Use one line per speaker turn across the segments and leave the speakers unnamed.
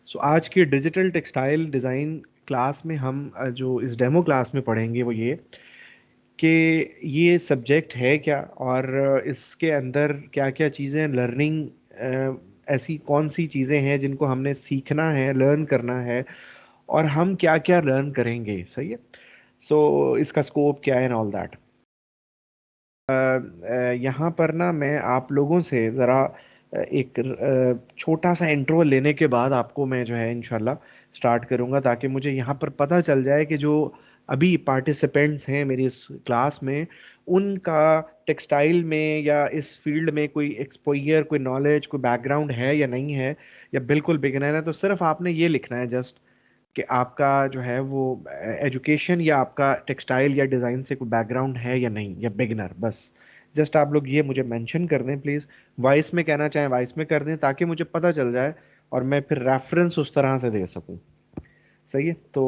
सो आज की digital textile design class में हम जो इस डेमो क्लास में पढ़ेंगे वो ये कि ये सब्जेक्ट है क्या, और इसके अंदर क्या क्या चीज़ें लर्निंग, ऐसी कौन सी चीज़ें हैं जिनको हमने सीखना है, लर्न करना है, और हम क्या क्या लर्न करेंगे। सही है। सो इसका स्कोप क्या है एंड ऑल दैट। यहाँ पर ना मैं आप लोगों से ज़रा एक छोटा सा इंट्रो लेने के बाद आपको मैं जो है इंशाल्लाह स्टार्ट करूँगा, ताकि मुझे यहाँ पर पता चल जाए कि जो अभी पार्टिसिपेंट्स हैं मेरी इस क्लास में, उनका टेक्सटाइल में या इस फील्ड में कोई एक्सपोयर, कोई नॉलेज, कोई बैकग्राउंड है या नहीं है, या बिल्कुल बिगिनर है। तो सिर्फ आपने ये लिखना है जस्ट कि आपका जो है वो एजुकेशन या आपका टेक्सटाइल या डिज़ाइन से कोई बैकग्राउंड है या नहीं, या बिगनर, बस। जस्ट आप लोग ये मुझे मेंशन कर दें प्लीज़। वॉइस में कहना चाहें वॉइस में कर दें, ताकि मुझे पता चल जाए और मैं फिर रेफरेंस उस तरह से दे सकूं। सही है। तो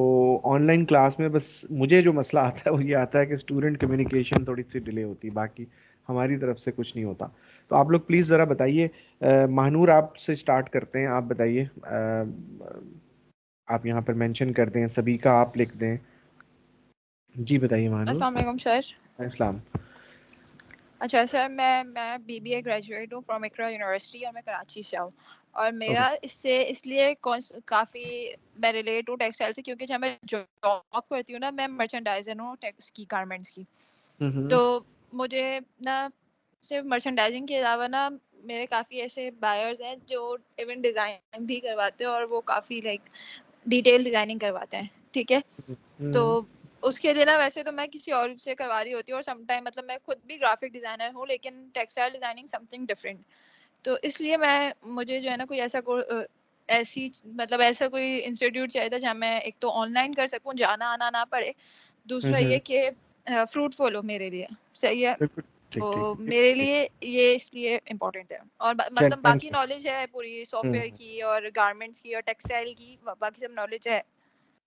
ऑनलाइन क्लास में बस मुझे जो मसला आता है वो ये आता है कि स्टूडेंट कम्युनिकेशन थोड़ी सी डिले होती है, बाकी हमारी तरफ से कुछ नहीं होता। तो आप लोग प्लीज़ ज़रा बताइए। महानूर आपसे स्टार्ट करते हैं, आप बताइए। आप यहाँ पर मेंशन कर दें, सभी का आप लिख दें। जी बताइए महानूर।
अस्सलाम वालेकुम सर।
इस्लाम।
अच्छा सर, मैं बीबीए ग्रेजुएट हूँ फ्रॉम इकरा यूनिवर्सिटी और मैं कराची से हूँ। और
ओके।
मेरा इससे इसलिए काफ़ी मैं रिलेट हूँ टेक्सटाइल से, क्योंकि जब मैं जॉब करती हूँ ना, मैं मर्चेंडाइजर हूँ टेक्स की, गारमेंट्स की।
हम्म।
तो मुझे ना सिर्फ मर्चेंडाइजिंग के अलावा ना मेरे काफ़ी ऐसे बायर्स हैं जो इवन डिज़ाइन भी करवाते हैं, और वो काफ़ी लाइक डिटेल डिज़ाइनिंग करवाते हैं। ठीक है। तो
हम्म।
उसके लिए ना वैसे तो मैं किसी और से करवा रही होती हूँ, और समटाइम मतलब मैं खुद भी ग्राफिक डिज़ाइनर हूँ, लेकिन टेक्सटाइल डिज़ाइनिंग समथिंग डिफरेंट। तो इसलिए मैं मुझे जो है ना कोई ऐसा ऐसी मतलब ऐसा कोई इंस्टीट्यूट चाहिए था जहाँ मैं एक तो ऑनलाइन कर सकूँ, जाना आना ना पड़े। दूसरा
हम्म।
ये कि फ्रूटफुल हो मेरे लिए। सही है।
बिल्कुल। ठीक ठीक
तो
ठीक
मेरे
ठीक।
लिए ये इसलिए इम्पोर्टेंट है। और
चल,
मतलब
थैंक
बाकी
यू।
नॉलेज है पूरी सॉफ्टवेयर
हम्म।
की और गारमेंट्स की और टेक्सटाइल की, बाकी सब नॉलेज है।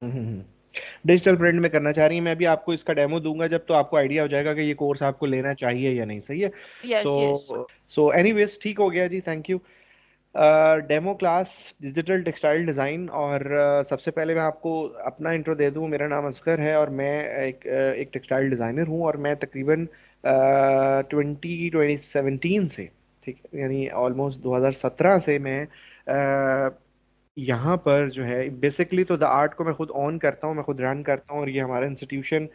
हम्म। डिजिटल प्रिंट में करना चाह रही हैं, मैं भी आपको इसका डेमो दूंगा जब, तो आपको आइडिया हो जाएगा कि ये कोर्स आपको लेना चाहिए या नहीं। सही है।
Yes yes.
सो एनीवेज, ठीक हो गया जी, thank you. Demo class digital textile design. और सबसे पहले मैं आपको अपना इंट्रो दे दूं। मेरा नाम असगर है और मैं एक टेक्सटाइल डिज़ाइनर हूं, और मैं तकरीबन 2017 से, ठीक है, यानी ऑलमोस्ट 2017 से मैं यहाँ पर जो है बेसिकली तो द आर्ट को मैं खुद ऑन करता हूँ, मैं खुद रन करता हूँ, और ये हमारा इंस्टीट्यूशन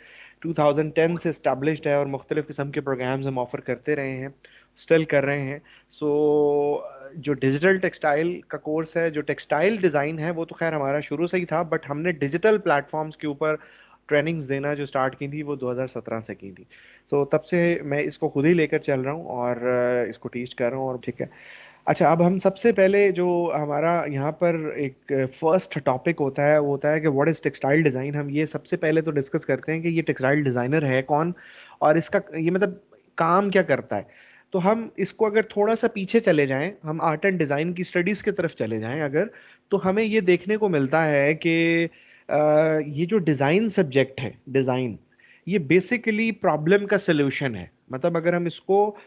2010 से इस्टेब्लिश्ड है, और मुख्तलिफ़ किस्म के प्रोग्राम्स हम ऑफ़र करते रहे हैं, स्टिल कर रहे हैं। सो जो डिजिटल टेक्सटाइल का कोर्स है, जो टेक्सटाइल डिज़ाइन है, वो तो खैर हमारा शुरू से ही था, बट हमने डिजिटल प्लेटफॉर्म्स के ऊपर ट्रेनिंग्स देना जो स्टार्ट की थी वो 2017 से की थी। सो तब से मैं इसको खुद ही लेकर चल रहा हूँ और इसको टीच कर रहा हूँ, और ठीक है। अच्छा, अब हम सबसे पहले जो हमारा यहाँ पर एक फर्स्ट टॉपिक होता है वो होता है कि व्हाट इज़ टेक्सटाइल डिज़ाइन। हम ये सबसे पहले तो डिस्कस करते हैं कि ये टेक्सटाइल डिज़ाइनर है कौन, और इसका ये मतलब काम क्या करता है। तो हम इसको अगर थोड़ा सा पीछे चले जाएं, हम आर्ट एंड डिज़ाइन की स्टडीज़ की तरफ चले जाएं अगर, तो हमें ये देखने को मिलता है कि ये जो डिज़ाइन सब्जेक्ट है, डिज़ाइन, ये बेसिकली प्रॉब्लम का सलूशन है। मतलब अगर हम इसको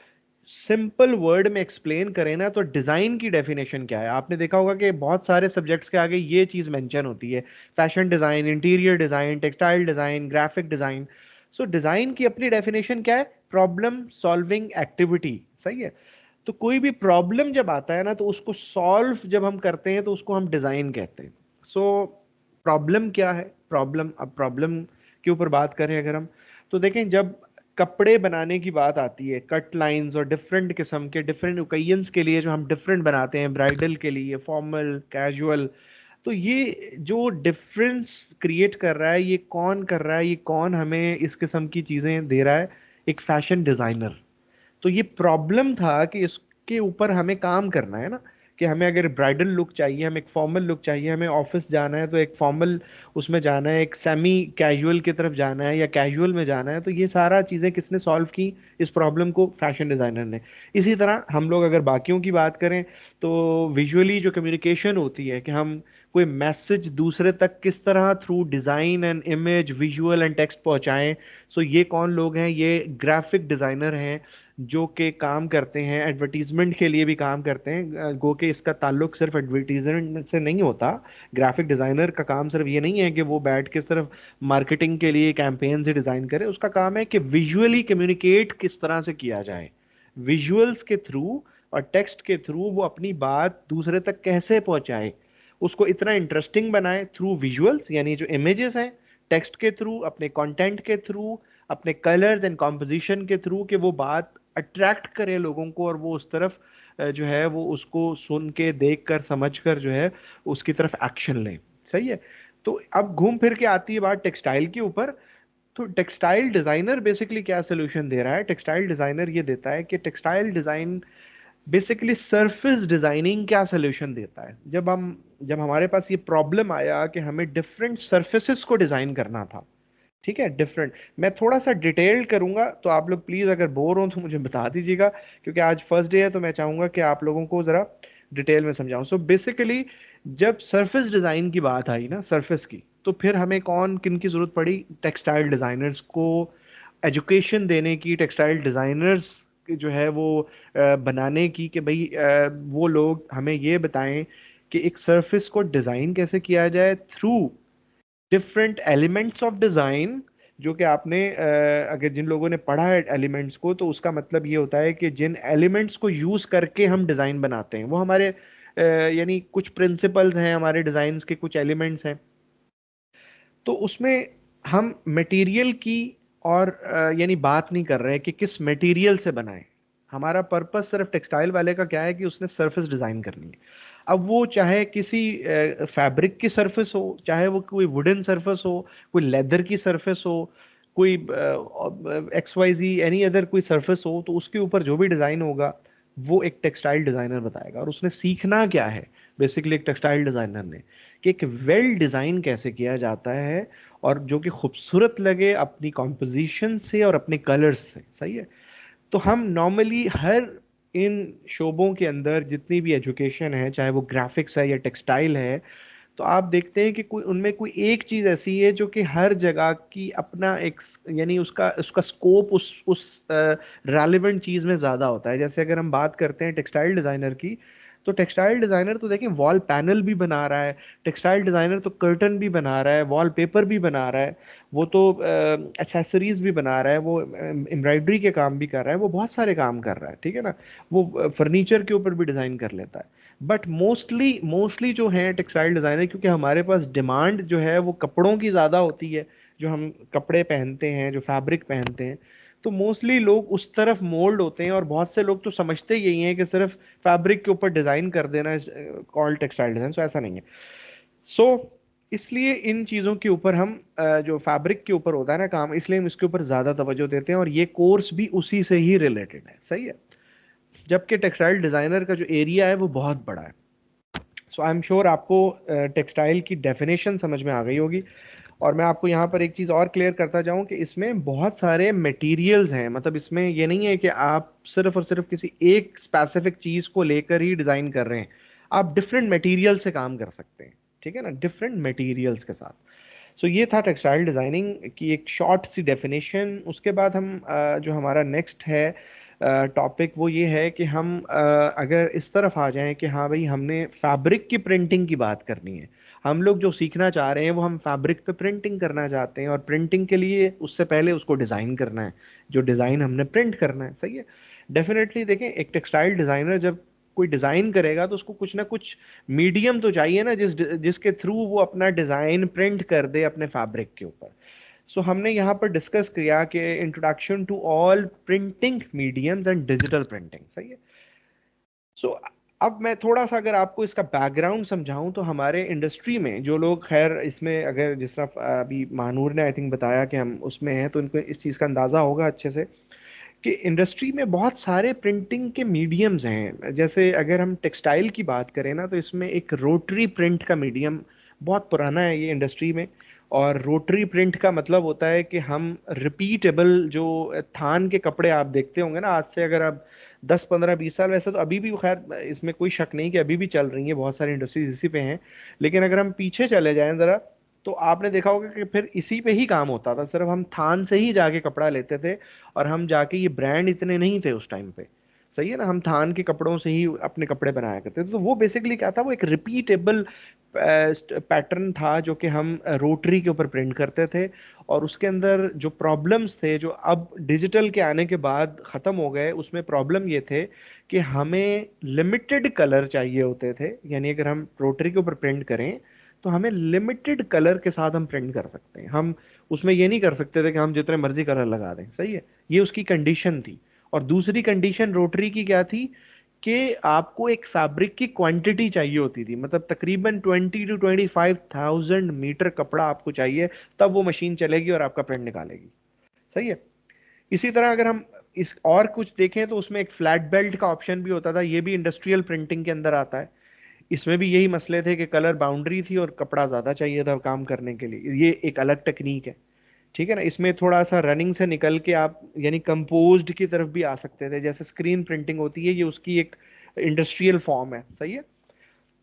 सिंपल वर्ड में एक्सप्लेन करें ना, तो डिजाइन की डेफिनेशन क्या है। आपने देखा होगा कि बहुत सारे सब्जेक्ट्स के आगे ये चीज मेंशन होती है: fashion design, interior design, textile design, graphic design. So design की अपनी डेफिनेशन क्या है? Problem solving activity. सही है। तो कोई भी प्रॉब्लम जब आता है ना, तो उसको सॉल्व जब हम करते हैं तो उसको हम डिजाइन कहते हैं। सो प्रॉब्लम क्या है? प्रॉब्लम, अब प्रॉब्लम के ऊपर बात करें अगर हम, तो देखें, जब कपड़े बनाने की बात आती है, कट लाइंस और डिफरेंट किस्म के डिफरेंट ओकेजन्स के लिए जो हम डिफरेंट बनाते हैं, ब्राइडल के लिए, फॉर्मल, कैजुअल, तो ये जो डिफरेंस क्रिएट कर रहा है, ये कौन कर रहा है? ये कौन हमें इस किस्म की चीज़ें दे रहा है? एक फैशन डिज़ाइनर। तो ये प्रॉब्लम था कि इसके ऊपर हमें काम करना है ना, कि हमें अगर ब्राइडल लुक चाहिए, हमें एक फॉर्मल लुक चाहिए, हमें ऑफिस जाना है तो एक फॉर्मल उसमें जाना है, एक सेमी कैजुअल की तरफ जाना है या कैजुअल में जाना है, तो ये सारा चीज़ें किसने सॉल्व की? इस प्रॉब्लम को फैशन डिज़ाइनर ने। इसी तरह हम लोग अगर बाकियों की बात करें, तो विजुअली जो कम्युनिकेशन होती है कि हम कोई मैसेज दूसरे तक किस तरह through design and image visual and text पहुंचाएं। सो ये कौन लोग हैं? ये ग्राफिक डिज़ाइनर हैं जो कि काम करते हैं, एडवर्टीजमेंट के लिए भी काम करते हैं। गो के इसका ताल्लुक सिर्फ एडवर्टीजमेंट से नहीं होता। ग्राफिक डिज़ाइनर का काम सिर्फ ये नहीं है कि वो बैठ के सिर्फ मार्केटिंग के लिए कैंपेन से डिज़ाइन करे, उसका काम है कि विजुअली कम्युनिकेट किस तरह से किया जाए, विजुअल्स के थ्रू और टेक्स्ट के थ्रू वो अपनी बात दूसरे तक कैसे पहुंचाए, उसको इतना इंटरेस्टिंग बनाए थ्रू विजुअल्स, यानी जो इमेजेस हैं, टेक्स्ट के थ्रू, अपने कंटेंट के थ्रू, अपने कलर्स एंड कॉम्पोजिशन के थ्रू, कि वो बात अट्रैक्ट करे लोगों को और वो उस तरफ जो है वो उसको सुन के देख कर समझ कर जो है उसकी तरफ एक्शन लें। सही है। तो अब घूम फिर के आती है बात टेक्सटाइल के ऊपर। तो टेक्सटाइल डिजाइनर बेसिकली क्या सोल्यूशन दे रहा है? टेक्सटाइल डिजाइनर ये देता है कि textile design basically surface designing क्या सोल्यूशन देता है। जब हमारे पास ये प्रॉब्लम आया कि हमें डिफरेंट सरफेसेस को डिजाइन करना था, ठीक है, डिफरेंट, मैं थोड़ा सा डिटेल करूंगा तो आप लोग प्लीज अगर बोर हो तो मुझे बता दीजिएगा, क्योंकि आज फर्स्ट डे है तो मैं चाहूंगा कि आप लोगों को जरा डिटेल में समझाऊं। सो बेसिकली जब सरफेस डिजाइन की बात आई ना, सरफेस की, तो फिर हमें कौन किन की जरूरत पड़ी? टेक्सटाइल डिजाइनर्स को एजुकेशन देने की, टेक्सटाइल डिजाइनर्स जो है वो बनाने की, कि भाई वो लोग हमें ये बताएं कि एक सरफेस को डिजाइन कैसे किया जाए through different elements of design. जो कि आपने अगर जिन लोगों ने पढ़ा है एलिमेंट्स को, तो उसका मतलब ये होता है कि जिन एलिमेंट्स को यूज करके हम डिजाइन बनाते हैं वो हमारे यानी कुछ प्रिंसिपल्स हैं, हमारे डिजाइन्स के कुछ एलिमेंट्स हैं। तो उसमें हम मटेरियल की और यानी बात नहीं कर रहे हैं कि किस मटेरियल से बनाएं। हमारा पर्पस सिर्फ टेक्सटाइल वाले का क्या है कि उसने सरफेस डिजाइन करनी है। अब वो चाहे किसी फैब्रिक की सरफेस हो, चाहे वो कोई वुडन सरफेस हो, कोई लेदर की सरफेस हो, कोई एक्स वाई जी एनी अदर कोई सरफेस हो, तो उसके ऊपर जो भी डिजाइन होगा वो एक टेक्सटाइल डिजाइनर बताएगा। और उसने सीखना क्या है बेसिकली एक टेक्सटाइल डिजाइनर ने, कि एक वेल डिजाइन कैसे किया जाता है और जो कि खूबसूरत लगे अपनी कॉम्पोजिशन से और अपने कलर्स से। सही है। तो हम नॉर्मली हर इन शोबों के अंदर जितनी भी एजुकेशन है, चाहे वो ग्राफिक्स है या टेक्सटाइल है, तो आप देखते हैं कि कोई उनमें कोई एक चीज ऐसी है जो कि हर जगह की अपना एक यानी उसका उसका स्कोप उस रेलिवेंट चीज में ज्यादा होता है। जैसे अगर हम बात करते हैं टेक्सटाइल डिजाइनर की, तो टेक्सटाइल डिजाइनर तो देखिए वॉल पैनल भी बना रहा है, टेक्सटाइल डिजाइनर तो कर्टन भी बना रहा है, वॉल पेपर भी बना रहा है, वो तो एसेसरीज भी बना रहा है, वो एम्ब्रॉयडरी के काम भी कर रहा है, वो बहुत सारे काम कर रहा है, ठीक है ना। वो फर्नीचर के ऊपर भी डिजाइन कर लेता है। बट मोस्टली मोस्टली जो है टेक्सटाइल डिजाइनर, क्योंकि हमारे पास डिमांड जो है वो कपड़ों की ज़्यादा होती है, जो हम कपड़े पहनते हैं, जो फैब्रिक पहनते हैं, तो मोस्टली लोग उस तरफ मोल्ड होते हैं। और बहुत से लोग तो समझते यही हैं कि सिर्फ फैब्रिक के ऊपर डिज़ाइन कर देना कॉल्ड टेक्सटाइल डिजाइन। सो ऐसा नहीं है। सो इसलिए इन चीज़ों के ऊपर हम जो फैब्रिक के ऊपर होता है ना काम, इसलिए हम इसके ऊपर ज़्यादा तवज्जो देते हैं और ये कोर्स भी उसी से ही रिलेटेड है। सही है। जबकि टेक्सटाइल डिज़ाइनर का जो एरिया है वो बहुत बड़ा है। सो आई एम श्योर आपको टेक्सटाइल की डेफिनेशन समझ में आ गई होगी। और मैं आपको यहाँ पर एक चीज़ और क्लियर करता जाऊँ कि इसमें बहुत सारे मटेरियल्स हैं। मतलब इसमें ये नहीं है कि आप सिर्फ और सिर्फ किसी एक स्पेसिफिक चीज़ को लेकर ही डिज़ाइन कर रहे हैं, आप डिफरेंट मटेरियल से काम कर सकते हैं, ठीक है ना, डिफरेंट मटेरियल्स के साथ। सो ये था टेक्सटाइल डिज़ाइनिंग की एक शॉर्ट सी डेफिनेशन। उसके बाद हम जो हमारा नेक्स्ट है टॉपिक वो ये है कि हम अगर इस तरफ आ जाएं कि हाँ भाई हमने फैब्रिक की प्रिंटिंग की बात करनी है, हम लोग जो सीखना चाह रहे हैं वो हम फैब्रिक पे प्रिंटिंग करना चाहते हैं, और प्रिंटिंग के लिए उससे पहले उसको डिज़ाइन करना है, जो डिज़ाइन हमने प्रिंट करना है। सही है। डेफिनेटली देखें, एक टेक्सटाइल डिज़ाइनर जब कोई डिज़ाइन करेगा तो उसको कुछ ना कुछ मीडियम तो चाहिए ना जिसके थ्रू वो अपना डिज़ाइन प्रिंट कर दे अपने फैब्रिक के ऊपर। सो हमने यहाँ पर डिस्कस किया कि introduction to all printing mediums and digital printing. सही है। सो अब मैं थोड़ा सा अगर आपको इसका बैकग्राउंड समझाऊं, तो हमारे इंडस्ट्री में जो लोग, खैर इसमें अगर जिस तरह अभी महानूर ने आई थिंक बताया कि हम उसमें हैं, तो इनको इस चीज़ का अंदाज़ा होगा अच्छे से कि इंडस्ट्री में बहुत सारे प्रिंटिंग के मीडियम्स हैं। जैसे अगर हम टेक्सटाइल की बात करें ना, तो इसमें एक रोटरी प्रिंट का मीडियम बहुत पुराना है ये इंडस्ट्री में, और रोटरी प्रिंट का मतलब होता है कि हम रिपीटेबल जो थान के कपड़े आप देखते होंगे ना, आज से अगर आप 10 15 20 साल, वैसे तो अभी भी खैर इसमें कोई शक नहीं कि अभी भी चल रही है, बहुत सारी इंडस्ट्रीज इसी पे हैं, लेकिन अगर हम पीछे चले जाएं जरा, तो आपने देखा होगा कि फिर इसी पे ही काम होता था, सिर्फ हम थान से ही जाके कपड़ा लेते थे, और हम जाके, ये ब्रांड इतने नहीं थे उस टाइम पे, सही है ना, हम थान के कपड़ों से ही अपने कपड़े बनाया करते थे। तो वो बेसिकली क्या था, वो एक रिपीटेबल पैटर्न था जो कि हम रोटरी के ऊपर प्रिंट करते थे। और उसके अंदर जो प्रॉब्लम्स थे, जो अब डिजिटल के आने के बाद ख़त्म हो गए, उसमें प्रॉब्लम ये थे कि हमें लिमिटेड कलर चाहिए होते थे। यानी अगर हम रोटरी के ऊपर प्रिंट करें तो हमें लिमिटेड कलर के साथ हम प्रिंट कर सकते हैं, हम उसमें ये नहीं कर सकते थे कि हम जितने मर्जी कलर लगा दें, सही है, ये उसकी कंडीशन थी। और दूसरी कंडीशन रोटरी की क्या थी कि आपको एक फैब्रिक की क्वांटिटी चाहिए होती थी, मतलब तकरीबन 20 to 25,000 मीटर कपड़ा आपको चाहिए, तब वो मशीन चलेगी और आपका प्रिंट निकालेगी, सही है। इसी तरह अगर हम इस और कुछ देखें तो उसमें एक फ्लैट बेल्ट का ऑप्शन भी होता था, ये भी इंडस्ट्रियल प्रिंटिंग के अंदर आता है। इसमें भी यही मसले थे कि कलर बाउंड्री थी और कपड़ा ज्यादा चाहिए था काम करने के लिए, ये एक अलग टेक्निक है, ठीक है ना। इसमें थोड़ा सा रनिंग से निकल के आप यानी कंपोज्ड की तरफ भी आ सकते थे, जैसे स्क्रीन प्रिंटिंग होती है, ये उसकी एक इंडस्ट्रियल फॉर्म है, सही है।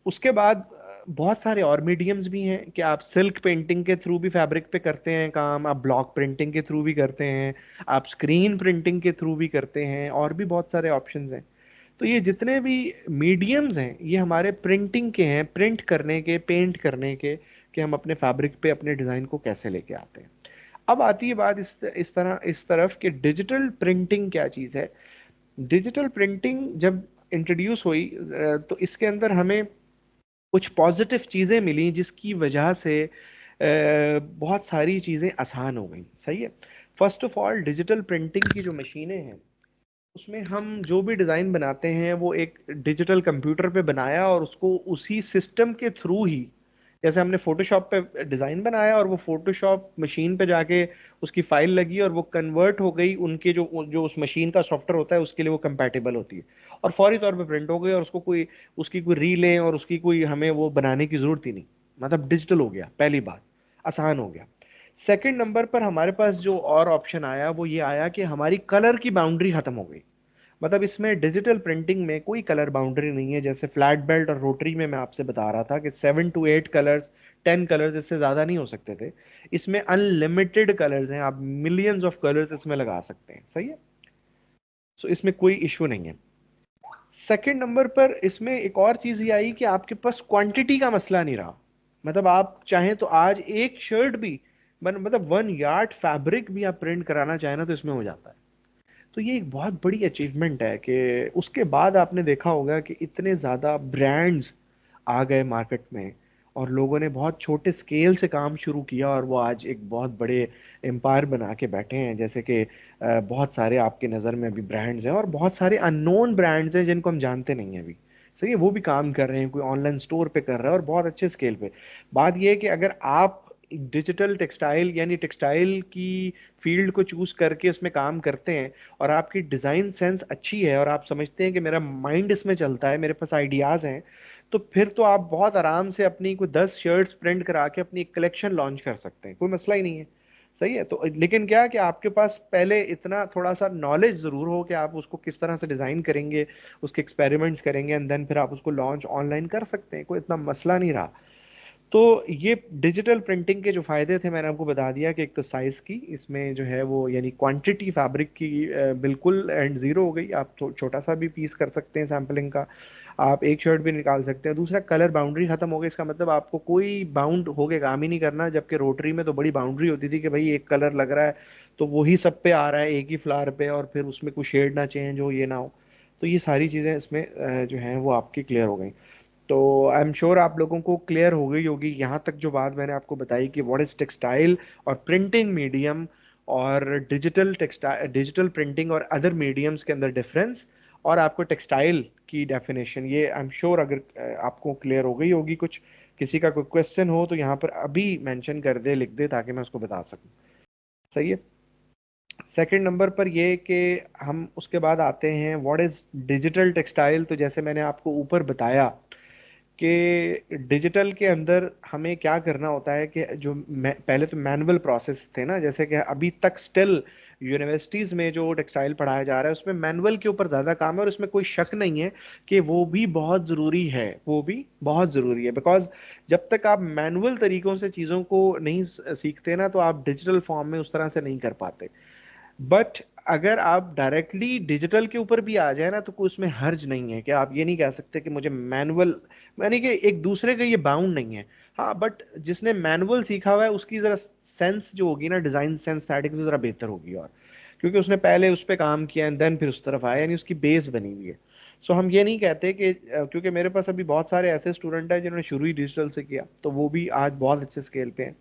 उसके बाद बहुत सारे और मीडियम्स भी हैं कि आप सिल्क पेंटिंग के थ्रू भी फैब्रिक पे करते हैं काम, आप ब्लॉक प्रिंटिंग के थ्रू भी करते हैं, आप स्क्रीन प्रिंटिंग के थ्रू भी करते हैं, और भी बहुत सारे ऑप्शंस हैं। तो ये जितने भी मीडियम्स हैं ये हमारे प्रिंटिंग के हैं, प्रिंट करने के, पेंट करने के, कि हम अपने फैब्रिक पे अपने डिज़ाइन को कैसे लेके आते हैं। अब आती है बात इस तरफ कि डिजिटल प्रिंटिंग क्या चीज़ है। डिजिटल प्रिंटिंग जब इंट्रोड्यूस हुई तो इसके अंदर हमें कुछ पॉजिटिव चीज़ें मिली जिसकी वजह से बहुत सारी चीज़ें आसान हो गई, सही है। First of all, digital printing की जो मशीनें हैं उसमें हम जो भी डिज़ाइन बनाते हैं वो एक डिजिटल कंप्यूटर पे बनाया, और उसको उसी सिस्टम के थ्रू ही, जैसे हमने फोटोशॉप पे डिज़ाइन बनाया और वो फोटोशॉप मशीन पे जाके उसकी फाइल लगी और वो कन्वर्ट हो गई, उनके जो जो उस मशीन का सॉफ्टवेयर होता है उसके लिए वो कंपैटिबल होती है, और फौरी तौर पे प्रिंट हो गई, और उसको कोई, उसकी कोई रीलें और उसकी कोई हमें वो बनाने की ज़रूरत ही नहीं, मतलब डिजिटल हो गया, पहली बात, आसान हो गया। सेकंड नंबर पर हमारे पास जो और ऑप्शन आया वो ये आया कि हमारी कलर की बाउंड्री खत्म हो गई। मतलब इसमें डिजिटल प्रिंटिंग में कोई कलर बाउंड्री नहीं है, जैसे फ्लैट बेल्ट और रोटरी में मैं आपसे बता रहा था कि 7 to 8 कलर्स, 10 कलर्स, इससे ज़्यादा नहीं हो सकते थे। इसमें अनलिमिटेड कलर्स हैं, आप मिलियंस ऑफ कलर्स इसमें लगा सकते हैं, सही है। सो इसमें कोई इशू नहीं है। सेकंड नंबर पर इसमें एक और चीज़ ये आई कि आपके पास क्वांटिटी का मसला नहीं रहा। मतलब आप चाहें तो आज एक शर्ट भी मतलब 1 यार्ड फैब्रिक भी आप प्रिंट कराना चाहें ना तो इसमें हो जाता है। तो ये एक बहुत बड़ी अचीवमेंट है कि उसके बाद आपने देखा होगा कि इतने ज़्यादा ब्रांड्स आ गए मार्केट में, और लोगों ने बहुत छोटे स्केल से काम शुरू किया और वो आज एक बहुत बड़े एम्पायर बना के बैठे हैं। जैसे कि बहुत सारे आपके नज़र में अभी ब्रांड्स हैं, और बहुत सारे अननोन ब्रांड्स हैं जिनको हम जानते नहीं हैं अभी, सही है, वो भी काम कर रहे हैं, कोई ऑनलाइन स्टोर पे कर रहा है और बहुत अच्छे स्केल पे। बात ये है कि अगर आप डिजिटल टेक्सटाइल यानी टेक्सटाइल की फील्ड को चूज करके उसमें काम करते हैं, और आपकी डिज़ाइन सेंस अच्छी है, और आप समझते हैं कि मेरा माइंड इसमें चलता है, मेरे पास आइडियाज़ हैं, तो फिर तो आप बहुत आराम से अपनी कोई 10 शर्ट्स प्रिंट करा के अपनी एक कलेक्शन लॉन्च कर सकते हैं, कोई मसला ही नहीं है, सही है। तो लेकिन क्या कि आपके पास पहले इतना थोड़ा सा नॉलेज ज़रूर हो कि आप उसको किस तरह से डिज़ाइन करेंगे, उसके एक्सपेरिमेंट्स करेंगे, एंड देन फिर आप उसको लॉन्च ऑनलाइन कर सकते हैं, कोई इतना मसला नहीं रहा। तो ये डिजिटल प्रिंटिंग के जो फायदे थे मैंने आपको बता दिया कि एक तो साइज की, इसमें जो है वो यानी क्वांटिटी फैब्रिक की बिल्कुल एंड ज़ीरो हो गई, आप तो छोटा सा भी पीस कर सकते हैं सैम्पलिंग का, आप एक शर्ट भी निकाल सकते हैं। दूसरा, कलर बाउंड्री खत्म हो गई, इसका मतलब आपको कोई बाउंड हो के काम ही नहीं करना, जबकि रोटरी में तो बड़ी बाउंड्री होती थी कि भाई एक कलर लग रहा है तो वही सब पे आ रहा है एक ही फ्लावर पे, और फिर उसमें कुछ शेड ना चेंज हो, ये ना हो। तो ये सारी चीज़ें इसमें जो हैं वो आपकी क्लियर हो गई। तो आई एम श्योर आप लोगों को क्लियर हो गई होगी यहाँ तक जो बात मैंने आपको बताई कि व्हाट इज टेक्सटाइल और प्रिंटिंग मीडियम, और डिजिटल टेक्सटाइल, डिजिटल प्रिंटिंग और अदर मीडियम्स के अंदर डिफरेंस, और आपको टेक्सटाइल की डेफिनेशन, ये आई एम श्योर अगर आपको क्लियर हो गई होगी। कुछ किसी का कोई क्वेश्चन हो तो यहाँ पर अभी मेंशन कर दे, लिख दे, ताकि मैं उसको बता सकूँ, सही है। सेकंड नंबर पर ये कि हम उसके बाद आते हैं व्हाट इज डिजिटल टेक्सटाइल। तो जैसे मैंने आपको ऊपर बताया कि डिजिटल के अंदर हमें क्या करना होता है कि जो पहले तो मैनुअल प्रोसेस थे ना, जैसे कि अभी तक स्टिल यूनिवर्सिटीज में जो टेक्सटाइल पढ़ाया जा रहा है उसमें मैनुअल के ऊपर ज़्यादा काम है, और उसमें कोई शक नहीं है कि वो भी बहुत ज़रूरी है, वो भी बहुत ज़रूरी है। बिकॉज जब तक आप मैनुअल तरीकों से चीज़ों को नहीं सीखते ना, तो आप डिजिटल फॉर्म में उस तरह से नहीं कर पाते। बट अगर आप डायरेक्टली डिजिटल के ऊपर भी आ जाए ना, तो कोई उसमें हर्ज नहीं है कि आप ये नहीं कह सकते कि मुझे मैनुअल, यानी कि एक दूसरे का ये बाउंड नहीं है। हाँ, बट जिसने मैनुअल सीखा हुआ है उसकी जरा सेंस जो होगी ना, डिजाइन सेंस थेटिक जरा बेहतर होगी, और क्योंकि उसने पहले उस पर काम किया एंड देन फिर उस तरफ आया, यानी उसकी बेस बनी हुई है। सो हम ये नहीं कहते कि क्योंकि मेरे पास अभी बहुत सारे ऐसे स्टूडेंट हैं जिन्होंने शुरू ही डिजिटल से किया, तो वो भी आज बहुत अच्छे स्केल पे हैं।